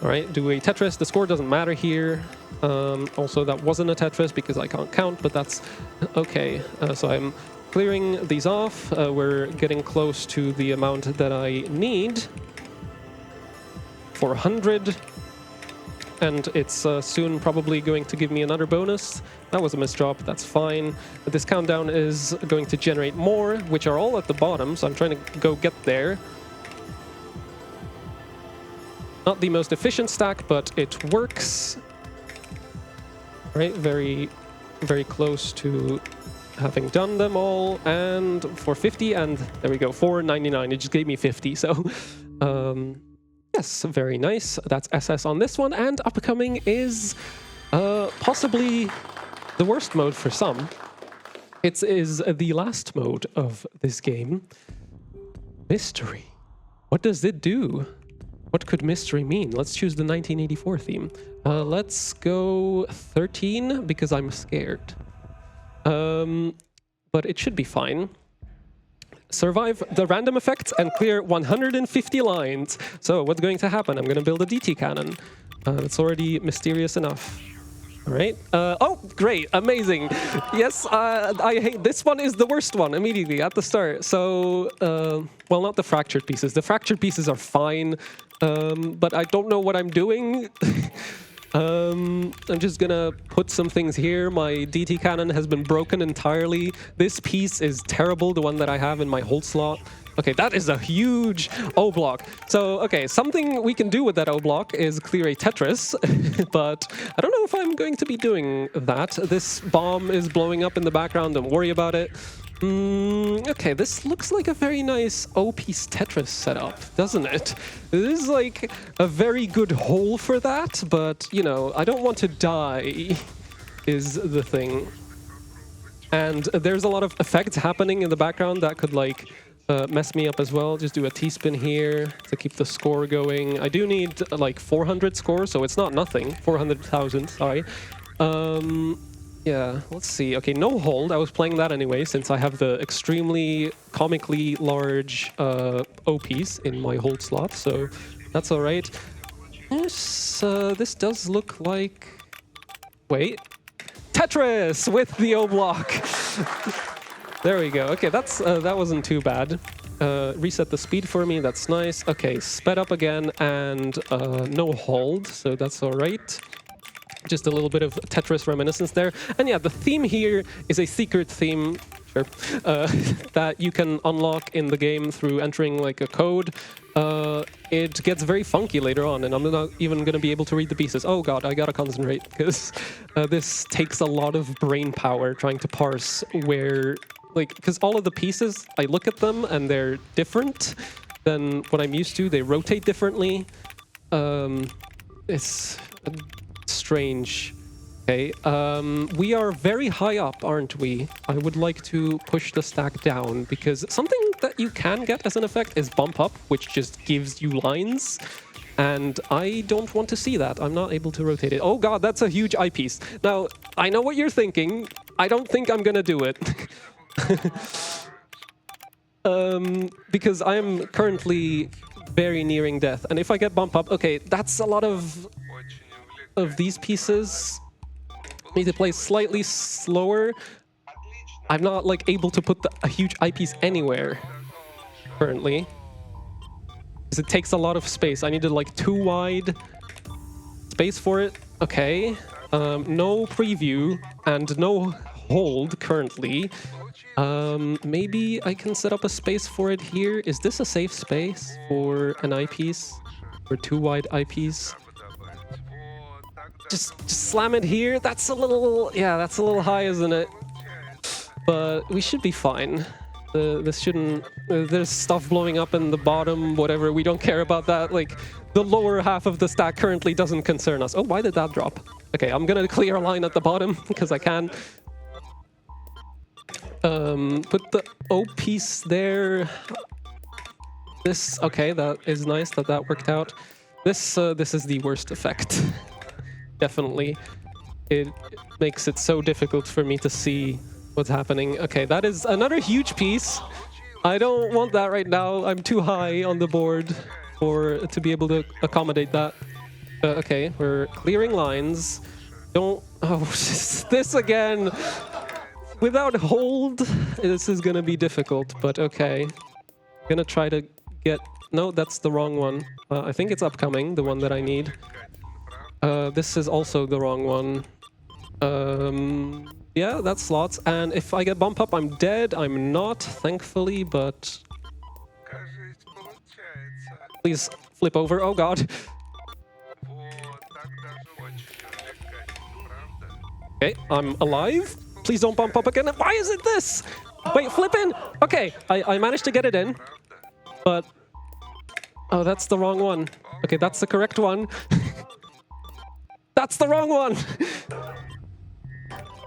All right, do a Tetris. The score doesn't matter here. Also, that wasn't a Tetris because I can't count, but that's okay. So I'm clearing these off. We're getting close to the amount that I need. 400. and it's soon probably going to give me another bonus. That was a misdrop, that's fine. But this countdown is going to generate more, which are all at the bottom, so I'm trying to go get there. Not the most efficient stack, but it works. Right, very, very close to having done them all, and for 50, and there we go, 499. It just gave me 50, so yes, very nice. That's SS on this one, and upcoming is possibly the worst mode for some. It is the last mode of this game. Mystery. What does it do? What could mystery mean? Let's choose the 1984 theme. Let's go 13 because I'm scared. But it should be fine. Survive the random effects and clear 150 lines. So what's going to happen? I'm going to build a DT cannon. It's already mysterious enough. All right. Oh, great. Amazing. Yes, I hate this one is the worst one immediately at the start. So, well, not the fractured pieces. The fractured pieces are fine, but I don't know what I'm doing. I'm just gonna put some things here. My DT cannon has been broken entirely. This piece is terrible, the one that I have in my hold slot. Okay, that is a huge O block. So, okay, something we can do with that O block is clear a Tetris, but I don't know if I'm going to be doing that. This bomb is blowing up in the background, don't worry about it. Okay, this looks like a very nice O-piece Tetris setup, doesn't it? This is like a very good hole for that, but, you know, I don't want to die, is the thing. And there's a lot of effects happening in the background that could, like, mess me up as well. Just do a T-spin here to keep the score going. I do need, like, 400 scores, so it's not nothing. 400,000, sorry. Yeah, let's see. Okay, no hold. I was playing that anyway, since I have the extremely comically large O piece in my hold slot, so that's all right. This does look like... Wait. Tetris with the O block! There we go. Okay, that's that wasn't too bad. Reset the speed for me, that's nice. Okay, sped up again, and no hold, so that's all right. Just a little bit of Tetris reminiscence there. And yeah, the theme here is a secret theme, sure, that you can unlock in the game through entering like a code. It gets very funky later on, and I'm not even going to be able to read the pieces. Oh god, I gotta concentrate, because this takes a lot of brain power trying to parse where, like, because all of the pieces, I look at them and they're different than what I'm used to. They rotate differently. It's strange. Okay, we are very high up, aren't we? I would like to push the stack down, because something that you can get as an effect is bump up, which just gives you lines, and I don't want to see that. I'm not able to rotate it. Oh god, that's a huge eyepiece. Now, I know what you're thinking. I don't think I'm gonna do it. Because I'm currently very nearing death, and if I get bump up, okay, that's a lot of these pieces. Need to play slightly slower. I'm not like able to put a huge eyepiece anywhere currently, because it takes a lot of space. I needed like 2 wide space for it. Okay, no preview and no hold currently. Maybe I can set up a space for it here. Is this a safe space for an eyepiece, or 2 wide eyepiece? Just slam it here. That's a little, yeah, that's a little high, isn't it? But we should be fine. This shouldn't... there's stuff blowing up in the bottom, whatever. We don't care about that. Like, the lower half of the stack currently doesn't concern us. Oh, why did that drop? Okay, I'm gonna clear a line at the bottom, because I can. Put the O piece there. This, okay, that is nice that worked out. This is the worst effect. Definitely. It makes it so difficult for me to see what's happening. Okay, that is another huge piece. I don't want that right now. I'm too high on the board to be able to accommodate that. Okay, we're clearing lines. Don't... Oh, this again! Without hold, this is gonna be difficult, but okay. Gonna try to get... No, that's the wrong one. I think it's upcoming, the one that I need. This is also the wrong one. Yeah, that's slots. And if I get bump up, I'm dead. I'm not, thankfully, but... Please flip over. Oh, God. Okay, I'm alive. Please don't bump up again. Why is it this? Wait, flip in. Okay, I managed to get it in, but... Oh, that's the wrong one. Okay, that's the correct one. That's the wrong one.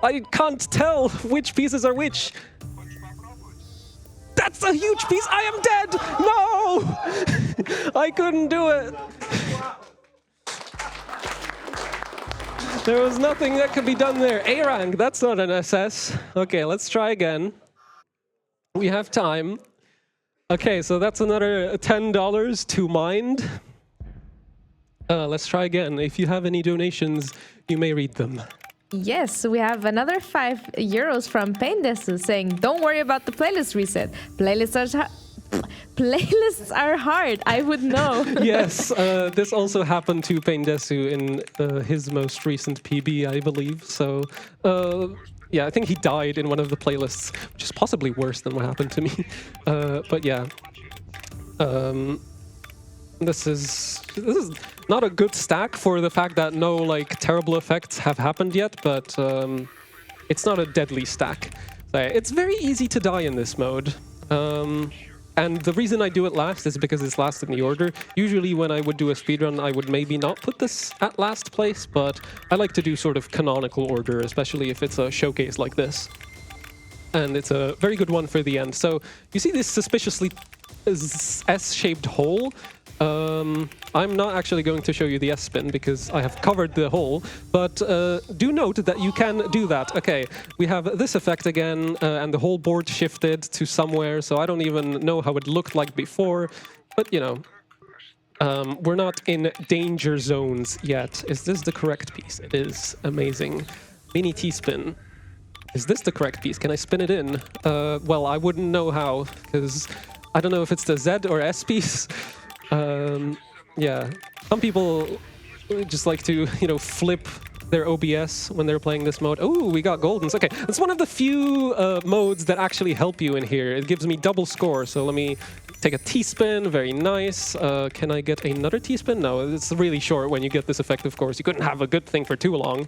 I can't tell which pieces are which. That's a huge piece. I am dead. No, I couldn't do it. There was nothing that could be done there. A rank, that's not an SS. Okay, let's try again. We have time. Okay, so that's another $10 to mind. Let's try again. If you have any donations, you may read them. Yes, we have another €5 from Paindesu saying, "Don't worry about the playlist reset. Playlists are hard. I would know." Yes, this also happened to Paindesu in his most recent PB, I believe. So, yeah, I think he died in one of the playlists, which is possibly worse than what happened to me. But yeah, this is not a good stack for the fact that no like terrible effects have happened yet, but it's not a deadly stack. So it's very easy to die in this mode. And the reason I do it last is because it's last in the order. Usually when I would do a speedrun, I would maybe not put this at last place, but I like to do sort of canonical order, especially if it's a showcase like this. And it's a very good one for the end. So you see this suspiciously S-shaped hole? I'm not actually going to show you the S-spin because I have covered the hole, but do note that you can do that. Okay, we have this effect again, and the whole board shifted to somewhere, so I don't even know how it looked like before, but you know, we're not in danger zones yet. Is this the correct piece? It is. Amazing. Mini T-spin. Is this the correct piece? Can I spin it in? Well, I wouldn't know how, because I don't know if it's the Z or S piece. Yeah, some people just like to, you know, flip their OBS when they're playing this mode. Oh, we got goldens. Okay, it's one of the few modes that actually help you in here. It gives me double score, so let me take a T-spin. Very nice. Can I get another T-spin? No, it's really short when you get this effect, of course. You couldn't have a good thing for too long.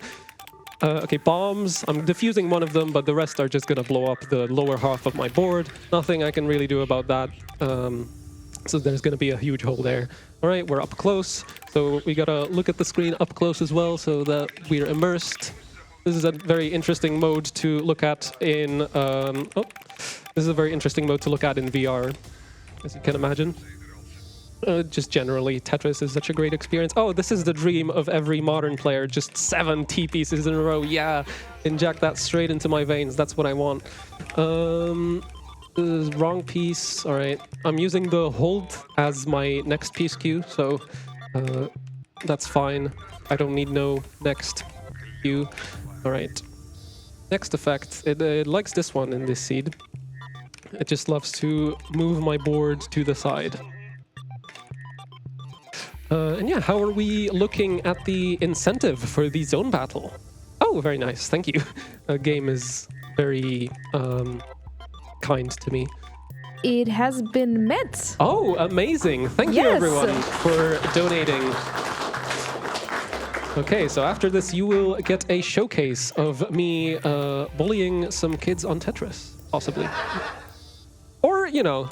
Okay, bombs. I'm defusing one of them, but the rest are just gonna blow up the lower half of my board. Nothing I can really do about that. So there's going to be a huge hole there. All right, we're up close. So we got to look at the screen up close as well so that we're immersed. This is a very interesting mode to look at in... this is a very interesting mode to look at in VR, as you can imagine. Just generally, Tetris is such a great experience. Oh, this is the dream of every modern player. Just 7 T-pieces in a row. Yeah, inject that straight into my veins. That's what I want. Wrong piece. All right, I'm using the hold as my next piece queue, so that's fine. I don't need no next queue. All right, next effect. It likes this one in this seed. It just loves to move my board to the side. And yeah, how are we looking at the incentive for the zone battle? Oh, very nice. Thank you. The game is very kind to me. It has been met. Oh, amazing. Thank you, everyone, for donating. Okay, so after this, you will get a showcase of me bullying some kids on Tetris, possibly. Or, you know,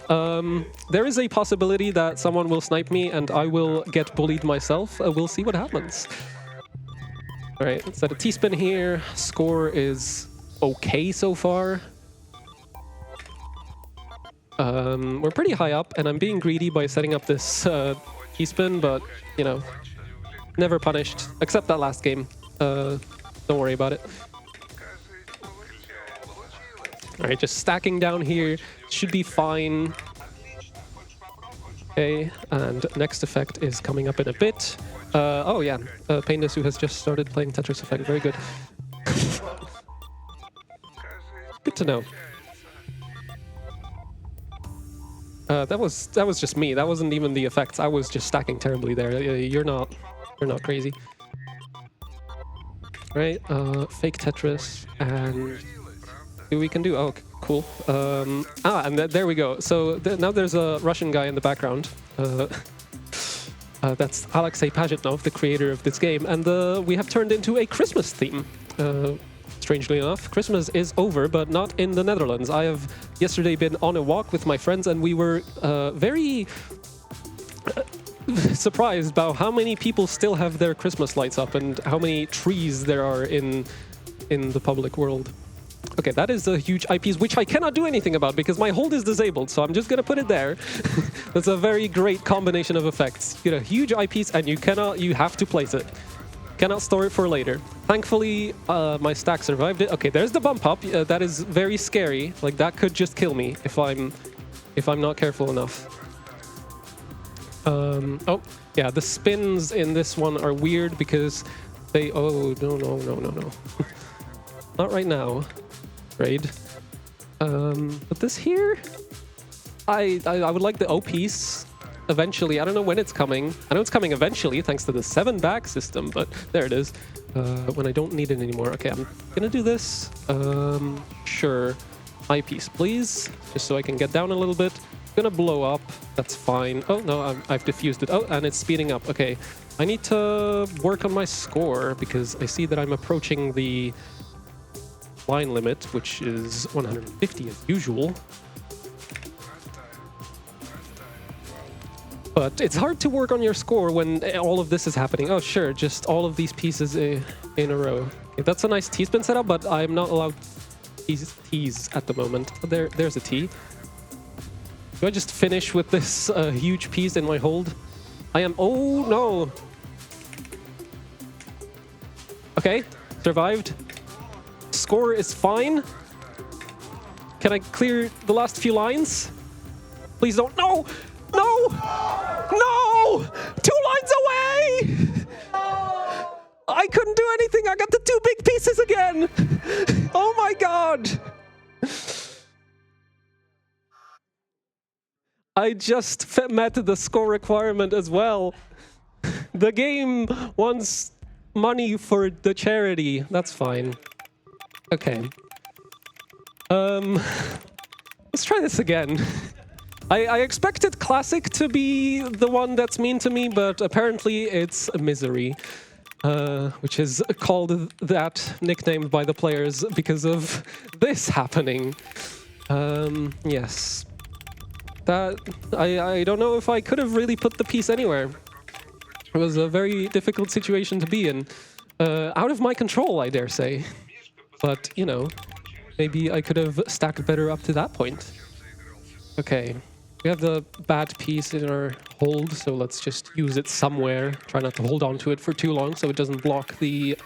there is a possibility that someone will snipe me and I will get bullied myself. We'll see what happens. All right, let's set a T-spin here. Score is okay so far. We're pretty high up, and I'm being greedy by setting up this T-spin, but, you know, never punished, except that last game. Don't worry about it. All right, just stacking down here. Should be fine. Okay, and next effect is coming up in a bit. Oh, yeah, Paindesu has just started playing Tetris effect. Very good. Good to know. That was just me. That wasn't even the effects. I was just stacking terribly there. You're not crazy. right? Fake Tetris, and see what we can do. Oh, cool. And there we go. So now there's a Russian guy in the background. That's Alexei Pajitnov, the creator of this game, and we have turned into a Christmas theme. Strangely enough, Christmas is over, but not in the Netherlands. I have yesterday been on a walk with my friends, and we were very surprised about how many people still have their Christmas lights up and how many trees there are in the public world. Okay, that is a huge eyepiece, which I cannot do anything about because my hold is disabled, so I'm just gonna put it there. That's a very great combination of effects. You get a huge eyepiece and you have to place it. Cannot store it for later. Thankfully, my stack survived it. Okay, there's the bump up. That is very scary. Like, that could just kill me if I'm not careful enough. Oh, yeah, the spins in this one are weird because they... Oh, no. Not right now. Afraid. But this here... I would like the O piece. Eventually, I don't know when it's coming. I know it's coming eventually thanks to the 7-back system, but there it is. When I don't need it anymore. Okay, I'm gonna do this. Sure. Eyepiece, please. Just so I can get down a little bit. Gonna blow up. That's fine. Oh, no, I've diffused it. Oh, and it's speeding up. Okay. I need to work on my score because I see that I'm approaching the line limit, which is 150 as usual. But it's hard to work on your score when all of this is happening. Oh, sure, just all of these pieces in a row. Okay, that's a nice T-spin setup, but I'm not allowed T's at the moment. There's a T. Do I just finish with this huge piece in my hold? I am... Oh, no! Okay, survived. Score is fine. Can I clear the last few lines? Please don't... No! No! No! 2 lines away! I couldn't do anything. I got the 2 big pieces again. Oh my god. I just met the score requirement as well. The game wants money for the charity. That's fine. Okay. Let's try this again. I expected Classic to be the one that's mean to me, but apparently it's Misery, which is called that, nicknamed by the players because of this happening. Yes. That I don't know if I could have really put the piece anywhere. It was a very difficult situation to be in. Out of my control, I dare say. But, you know, maybe I could have stacked better up to that point. Okay. We have the bad piece in our hold, so let's just use it somewhere. Try not to hold on to it for too long so it doesn't block the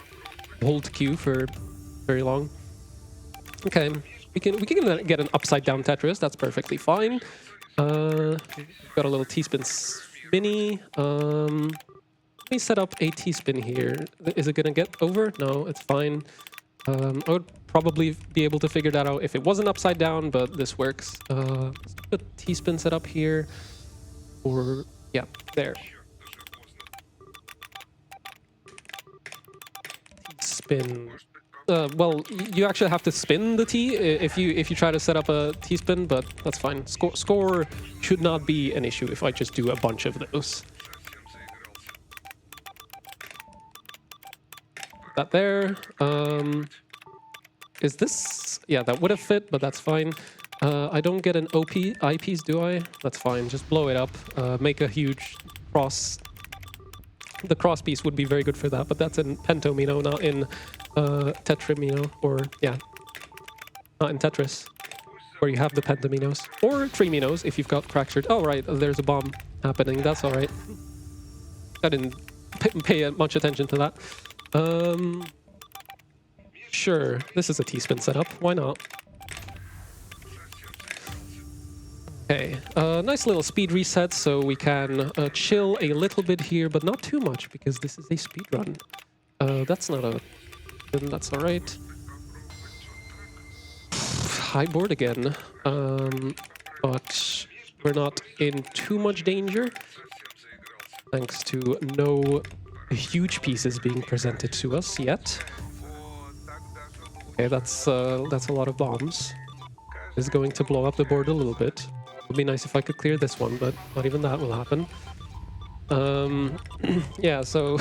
hold queue for very long. Okay, we can get an upside down Tetris. That's perfectly fine. Got a little T-spin spinny. Let me set up a T-spin here. Is it gonna get over? No, it's fine. I would probably be able to figure that out if it wasn't upside down, but this works. Let's put a T-spin set up here. Or, yeah, there. Spin. Well, you actually have to spin the T if you try to set up a T-spin, but that's fine. Score should not be an issue if I just do a bunch of those. That there. Is this... Yeah, that would have fit, but that's fine. I don't get an OP eyepiece, do I? That's fine. Just blow it up. Make a huge cross. The cross piece would be very good for that, but that's in Pentomino, not in Tetrimino. Or, yeah. Not in Tetris, where you have the Pentaminos. Or Triminos, if you've got Crackshot. Oh, right. There's a bomb happening. That's all right. I didn't pay much attention to that. Sure, this is a T-spin setup. Why not? Okay, nice little speed reset, so we can chill a little bit here, but not too much because this is a speedrun. That's not a... That's all right. High board again, but we're not in too much danger, thanks to no huge pieces being presented to us yet. Okay, that's a lot of bombs. This is going to blow up the board a little bit. It would be nice if I could clear this one, but not even that will happen. Yeah, so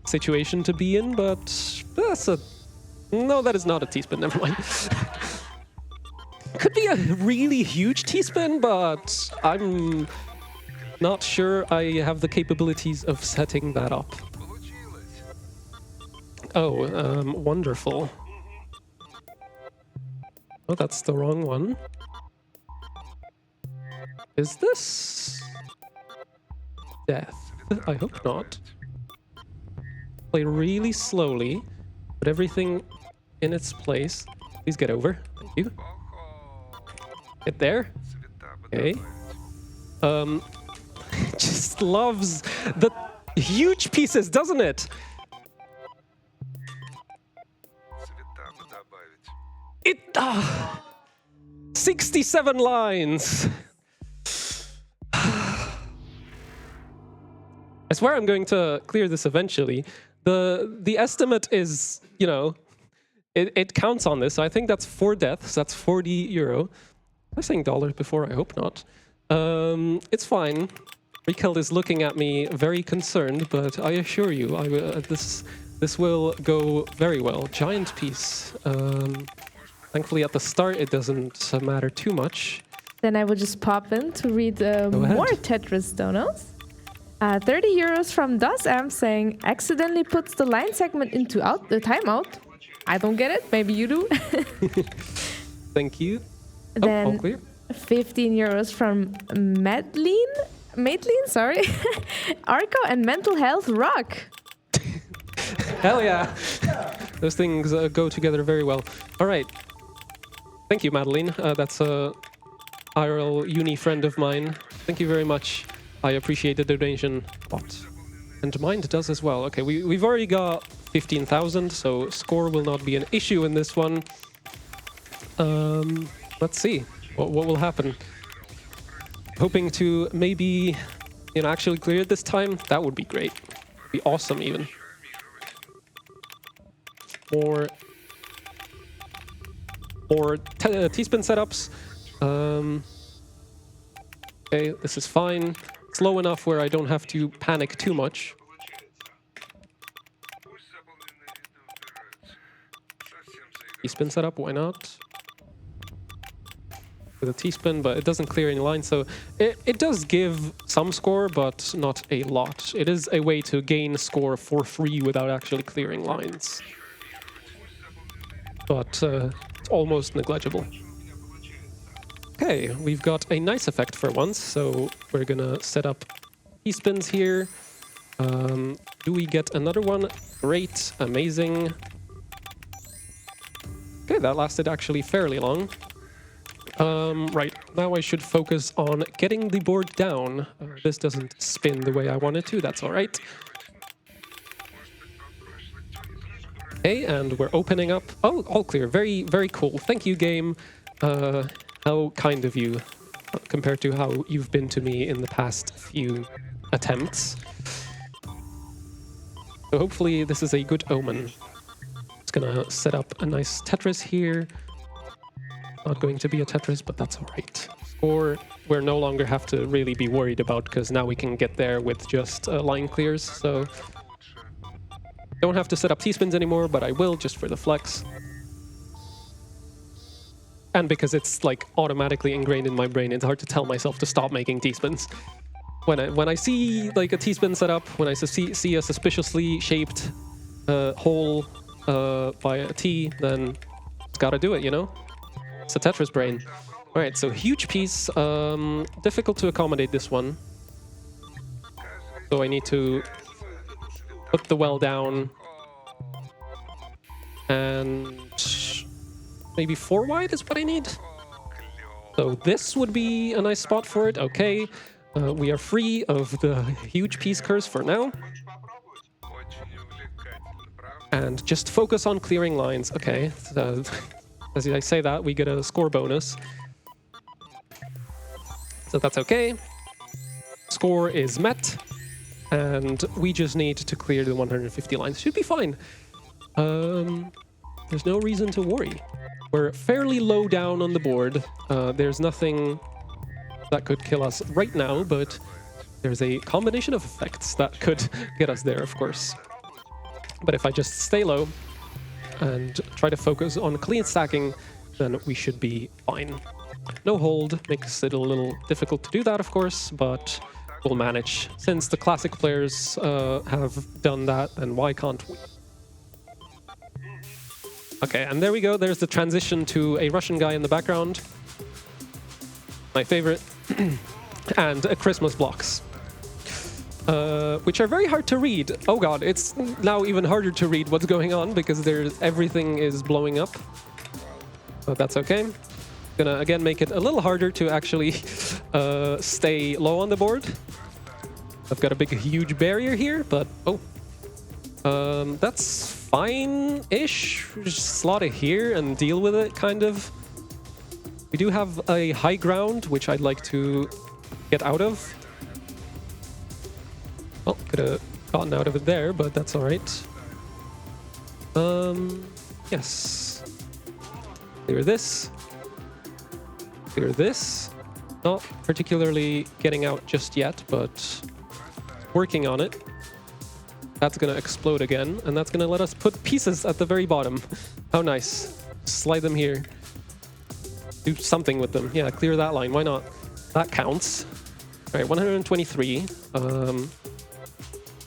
situation to be in, but that's a... No, that is not a T-spin, never mind. Could be a really huge T-spin, but I'm not sure I have the capabilities of setting that up. Oh, wonderful. Oh, that's the wrong one. Is this death? I hope not. Play really slowly, put everything in its place. Please get over. Thank you. Get there. Okay. Just loves the huge pieces, doesn't it? It 67 lines. I swear I'm going to clear this eventually. The estimate is, you know, it counts on this. So I think that's 4 deaths. That's 40 euro. Was I saying dollars before? I hope not. It's fine. Rikeld is looking at me very concerned, but I assure you, this will go very well. Giant piece. Thankfully, at the start, it doesn't matter too much. Then I will just pop in to read more Tetris donuts. 30 euros from DOSAM saying, accidentally puts the line segment into the timeout. I don't get it. Maybe you do. Thank you. Then all clear. 15 euros from Madeline, sorry. Arko and mental health rock. Hell yeah. Those things go together very well. All right. Thank you, Madeline. That's a IRL uni friend of mine. Thank you very much. I appreciate the donation a lot. And mine does as well. Okay, we've already got 15,000, so score will not be an issue in this one. Let's see what will happen. Hoping to maybe, you know, actually clear it this time. That would be great. Be awesome even. Or T-spin setups. Okay, this is fine. Slow enough where I don't have to panic too much. T-spin setup, why not? With a T-spin, but it doesn't clear any lines, so it does give some score, but not a lot. It is a way to gain score for free without actually clearing lines. But it's almost negligible. Okay, we've got a nice effect for once, so we're gonna set up T-spins here. Do we get another one? Great, amazing. Okay, that lasted actually fairly long. Right, now I should focus on getting the board down. This doesn't spin the way I want it to, that's all right. Okay, and we're opening up. Oh, all clear. Very, very cool. Thank you, game. How kind of you, compared to how you've been to me in the past few attempts. So hopefully this is a good omen. It's gonna set up a nice Tetris here. Not going to be a Tetris, but that's all right. Or we're no longer have to really be worried about, because now we can get there with just line clears. So don't have to set up T-spins anymore, but I will just for the flex. And because it's like automatically ingrained in my brain, it's hard to tell myself to stop making T-spins. When I see like a T-spin setup, when I see a suspiciously shaped hole by a T, then it's gotta do it, you know? It's a Tetris brain. All right, so huge piece. Difficult to accommodate this one. So I need to put the well down. And maybe 4 wide is what I need. So this would be a nice spot for it. Okay, we are free of the huge piece curse for now. And just focus on clearing lines. Okay, so as I say that, we get a score bonus. So that's okay. Score is met. And we just need to clear the 150 lines. Should be fine. there's no reason to worry. We're fairly low down on the board. There's nothing that could kill us right now, but there's a combination of effects that could get us there, of course. But if I just stay low and try to focus on clean stacking, then we should be fine. No hold makes it a little difficult to do that, of course, but we'll manage. Since the classic players have done that, then why can't we? Okay, and there we go. There's the transition to a Russian guy in the background. My favorite. And Christmas blocks. Which are very hard to read. Oh god, it's now even harder to read what's going on because everything is blowing up. But that's okay. Gonna again make it a little harder to actually stay low on the board. I've got a huge barrier here, but that's fine-ish. Just slot it here and deal with it, kind of. We do have a high ground, which I'd like to get out of. Well, could have gotten out of it there, but that's all right. Yes. Clear this. Clear this. Not particularly getting out just yet, but working on it. That's gonna explode again, and that's gonna let us put pieces at the very bottom. How nice. Slide them here. Do something with them. Yeah, clear that line. Why not? That counts. All right, 123.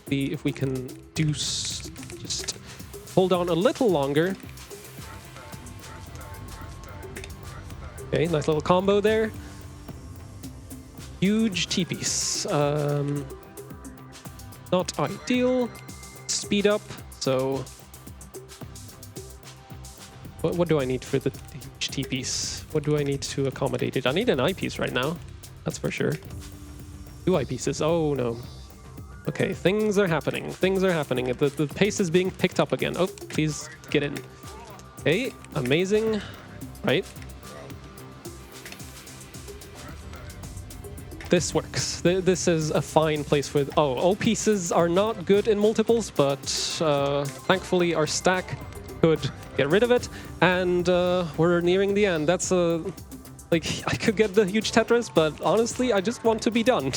See if we can do just hold on a little longer. Okay, nice little combo there. Huge T-piece. Not ideal. Speed up, so... What do I need for the huge T-piece? What do I need to accommodate it? I need an eyepiece right now, that's for sure. 2 eyepieces, oh no. Okay, things are happening, things are happening. The pace is being picked up again. Oh, please get in. Okay, amazing. Right. This works. This is a fine place for... all pieces are not good in multiples, but thankfully our stack could get rid of it, and we're nearing the end. That's like, I could get the huge Tetris, but honestly, I just want to be done.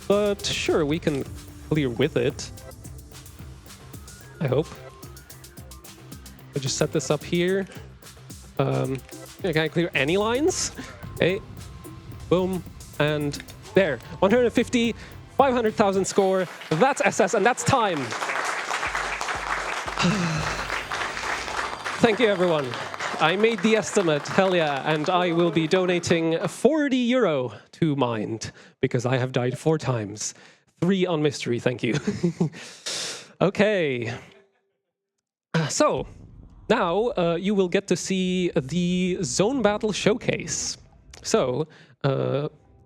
But sure, we can clear with it. I hope. I'll just set this up here. Can I clear any lines? Okay. Boom. And there. 150, 500,000 score. That's SS, and that's time. Thank you, everyone. I made the estimate, hell yeah, and I will be donating 40 euro to Mind because I have died 4 times. 3 on mystery, thank you. Okay. So, now you will get to see the Zone Battle Showcase. So,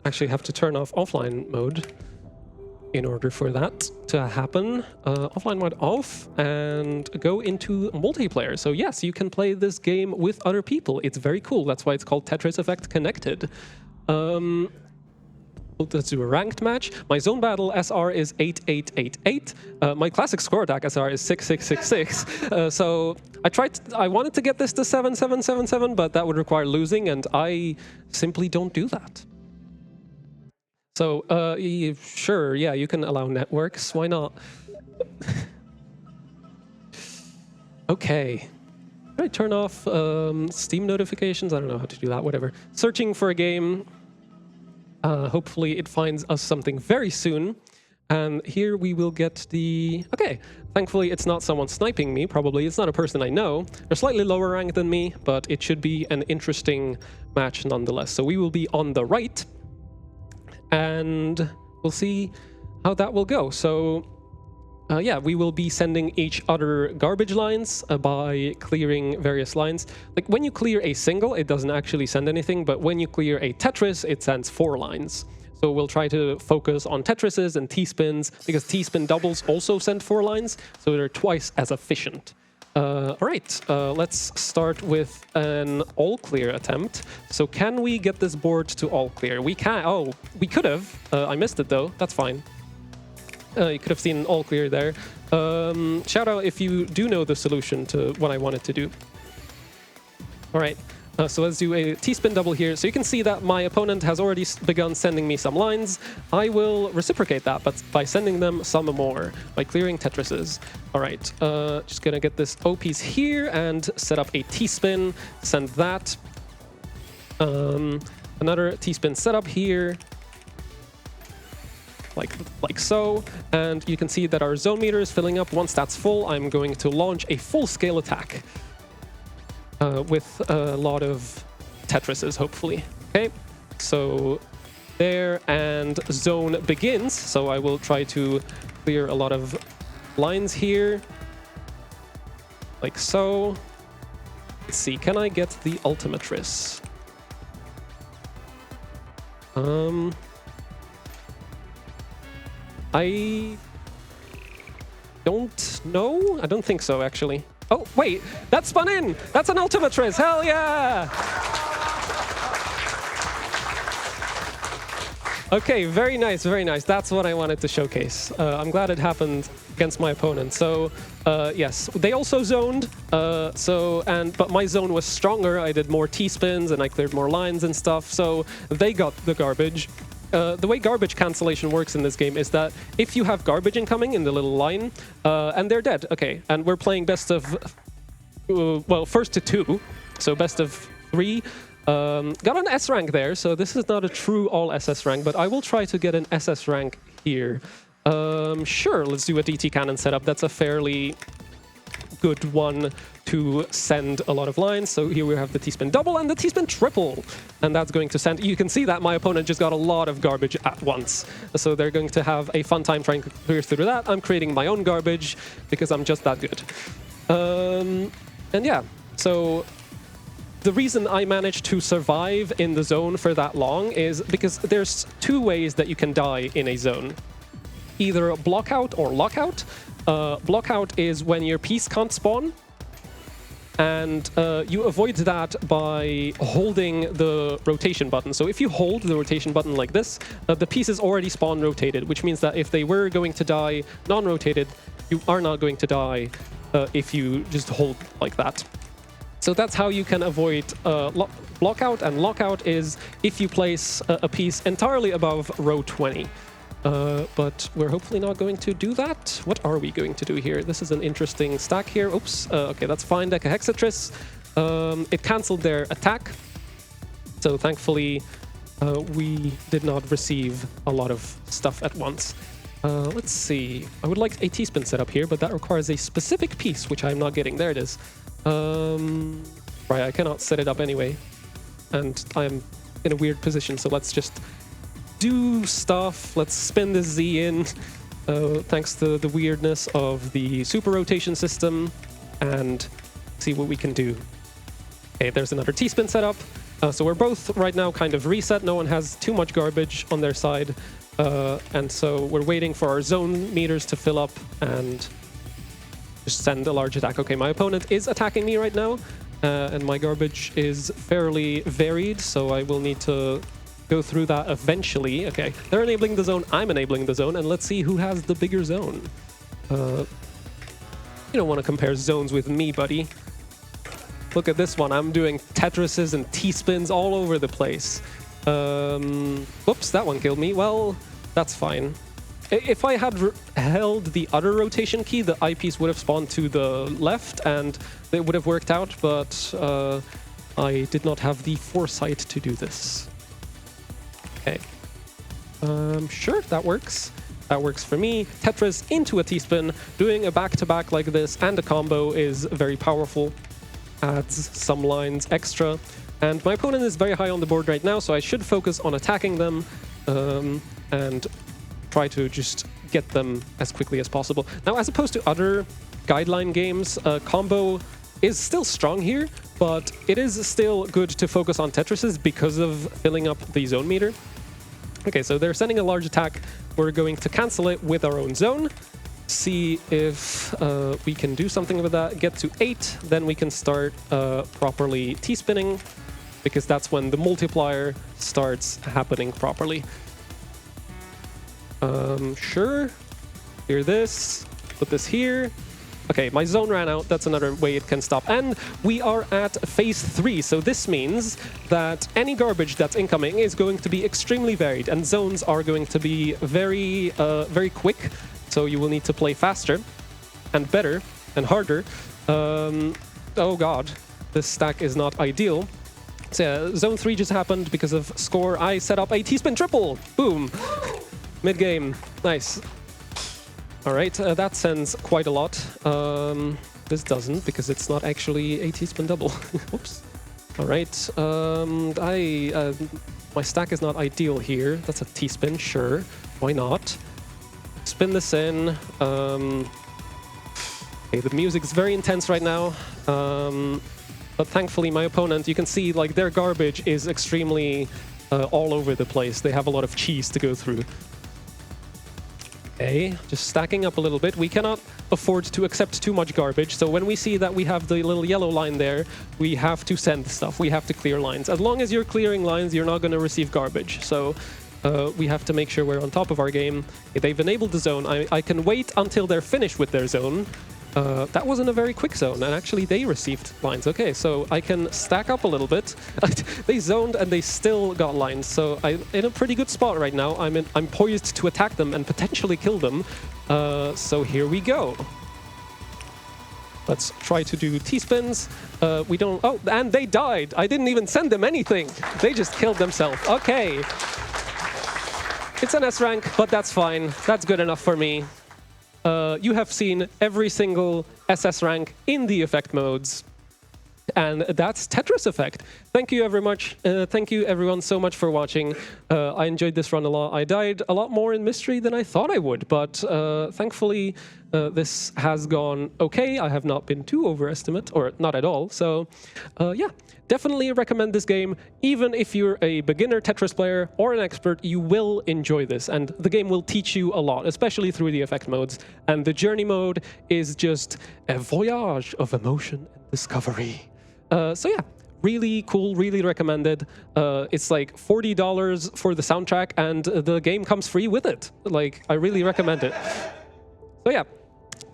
actually have to turn off offline mode in order for that to happen. Offline mode off and go into multiplayer. So yes, you can play this game with other people. It's very cool. That's why it's called Tetris Effect Connected. Let's do a ranked match. My zone battle SR is 8888. My classic score attack SR is 6666. So I wanted to get this to 7777, but that would require losing, and I simply don't do that. So, sure, yeah, you can allow networks. Why not? Okay. Should I turn off Steam notifications? I don't know how to do that, whatever. Searching for a game. Hopefully it finds us something very soon. And here we will get the... Okay, thankfully it's not someone sniping me, probably. It's not a person I know. They're slightly lower ranked than me, but it should be an interesting match nonetheless. So we will be on the right. And we'll see how that will go. So, yeah, we will be sending each other garbage lines by clearing various lines. Like, when you clear a single, it doesn't actually send anything, but when you clear a Tetris, it sends 4 lines. So we'll try to focus on Tetrises and T-spins, because T-spin doubles also send 4 lines, so they're twice as efficient. All right, let's start with an all-clear attempt. So can we get this board to all-clear? We can. Oh, we could have. I missed it, though. That's fine. You could have seen all clear there. Shout out if you do know the solution to what I wanted to do. All right. So let's do a T-spin double here. So you can see that my opponent has already begun sending me some lines. I will reciprocate that, but by sending them some more, by clearing Tetrises. All right, just gonna get this O piece here and set up a T-spin, send that. Another T-spin setup here, like so. And you can see that our zone meter is filling up. Once that's full, I'm going to launch a full-scale attack. With a lot of Tetrises, hopefully. Okay, so there, and zone begins. So I will try to clear a lot of lines here, like so. Let's see, can I get the Ultimatris? I don't know. I don't think so, actually. Oh, wait, that spun in! That's an Ultimatris! Hell yeah! Okay, very nice, very nice. That's what I wanted to showcase. I'm glad it happened against my opponent. So, yes, they also zoned. But my zone was stronger. I did more T-spins and I cleared more lines and stuff. So they got the garbage. The way garbage cancellation works in this game is that if you have garbage incoming in the little line, and they're dead, okay, and we're playing best of, well, first to 2, so best of 3. Got an S rank there, so this is not a true all SS rank, but I will try to get an SS rank here. Sure, let's do a DT cannon setup. That's a fairly good one to send a lot of lines. So here we have the T-spin double and the T-spin triple, and that's going to send. You can see that my opponent just got a lot of garbage at once, so they're going to have a fun time trying to clear through that. I'm creating my own garbage because I'm just that good. And yeah, so the reason I managed to survive in the zone for that long is because there's 2 ways that you can die in a zone. Either block out or lockout. Block out is when your piece can't spawn, and you avoid that by holding the rotation button. So if you hold the rotation button like this, the piece is already spawn rotated, which means that if they were going to die non-rotated, you are not going to die if you just hold like that. So that's how you can avoid blockout, and lockout is if you place a piece entirely above row 20. But we're hopefully not going to do that. What are we going to do here? This is an interesting stack here. Oops. Okay, that's fine. Decahexatris. It cancelled their attack. So thankfully, we did not receive a lot of stuff at once. Let's see. I would like a T-spin setup here, but that requires a specific piece, which I'm not getting. There it is. Right, I cannot set it up anyway. And I'm in a weird position, so let's just do stuff. Let's spin the Z in, thanks to the weirdness of the super rotation system, and see what we can do. Okay, there's another T-spin setup. So we're both right now kind of reset. No one has too much garbage on their side. And so we're waiting for our zone meters to fill up and just send a large attack. Okay, my opponent is attacking me right now, and my garbage is fairly varied, so I will need to go through that eventually. Okay, they're enabling the zone, I'm enabling the zone, and let's see who has the bigger zone. You don't want to compare zones with me, buddy. Look at this one. I'm doing Tetrises and T-spins all over the place. Whoops, that one killed me. Well, that's fine. If I had held the other rotation key, the eyepiece would have spawned to the left and it would have worked out, but I did not have the foresight to do this. Okay. Sure, that works. That works for me. Tetris into a T-spin, doing a back-to-back like this and a combo is very powerful. Adds some lines extra. And my opponent is very high on the board right now, so I should focus on attacking them and try to just get them as quickly as possible. Now, as opposed to other guideline games, combo is still strong here, but it is still good to focus on Tetrises because of filling up the zone meter. Okay, so they're sending a large attack. We're going to cancel it with our own zone. See if we can do something with that. Get to 8, then we can start properly T-spinning, because that's when the multiplier starts happening properly. Sure. Clear this. Put this here. Okay, my zone ran out. That's another way it can stop. And we are at phase 3. So this means that any garbage that's incoming is going to be extremely varied. And zones are going to be very, very quick. So you will need to play faster and better and harder. Oh god, this stack is not ideal. So yeah, zone 3 just happened because of score. I set up a T-spin triple. Boom. Mid-game. Nice. All right, that sends quite a lot. This doesn't because it's not actually a T-spin double. Whoops. All right, my stack is not ideal here. That's a T-spin, sure. Why not? Spin this in. Okay, the music is very intense right now. But thankfully, my opponent, you can see like their garbage is extremely all over the place. They have a lot of cheese to go through. Okay, just stacking up a little bit. We cannot afford to accept too much garbage, so when we see that we have the little yellow line there, we have to send stuff. We have to clear lines. As long as you're clearing lines, you're not going to receive garbage. So we have to make sure we're on top of our game. If they've enabled the zone, I can wait until they're finished with their zone. That wasn't a very quick zone, and actually they received lines. Okay, so I can stack up a little bit. They zoned and they still got lines, so I'm in a pretty good spot right now. I'm poised to attack them and potentially kill them. So here we go. Let's try to do T-spins. We don't... Oh, and they died. I didn't even send them anything. They just killed themselves. Okay. It's an S rank, but that's fine. That's good enough for me. You have seen every single SS rank in the effect modes. And that's Tetris Effect. Thank you very much. Thank you everyone so much for watching. I enjoyed this run a lot. I died a lot more in Mystery than I thought I would, but thankfully this has gone okay. I have not been too overestimate, or not at all. So yeah, definitely recommend this game. Even if you're a beginner Tetris player or an expert, you will enjoy this. And the game will teach you a lot, especially through the effect modes. And the journey mode is just a voyage of emotion and discovery. So yeah, really cool, really recommended. It's like $40 for the soundtrack, and the game comes free with it. Like, I really recommend it. So yeah,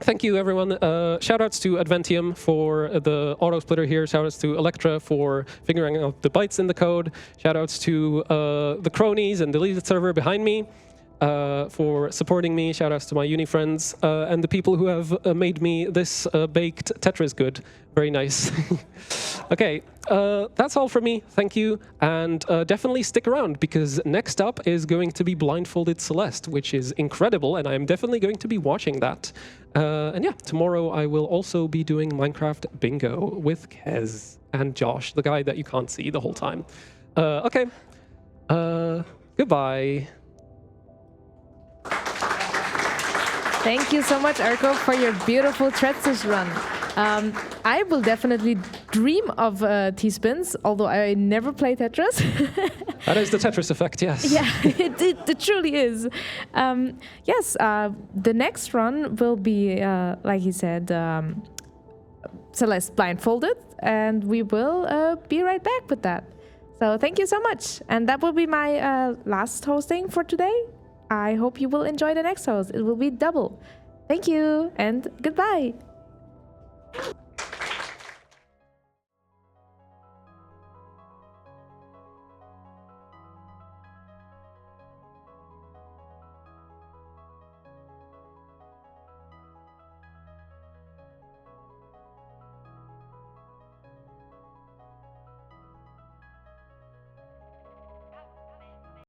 thank you everyone. Shoutouts to Adventium for the auto splitter here. Shoutouts to Electra for figuring out the bytes in the code. Shoutouts to the cronies and deleted server behind me for supporting me. Shoutouts to my uni friends and the people who have made me this baked Tetris good. Very nice. Okay, that's all from me. Thank you. And definitely stick around, because next up is going to be Blindfolded Celeste, which is incredible, and I'm definitely going to be watching that. And yeah, tomorrow I will also be doing Minecraft Bingo with Kez and Josh, the guy that you can't see the whole time. Okay. Goodbye. Thank you so much, Arko, for your beautiful Tetris run. I will definitely dream of T-spins, although I never play Tetris. That is the Tetris effect, yes. Yeah, it truly is. Yes, the next run will be, like he said, Celeste blindfolded, and we will be right back with that. So thank you so much. And that will be my last hosting for today. I hope you will enjoy the next host. It will be double. Thank you and goodbye.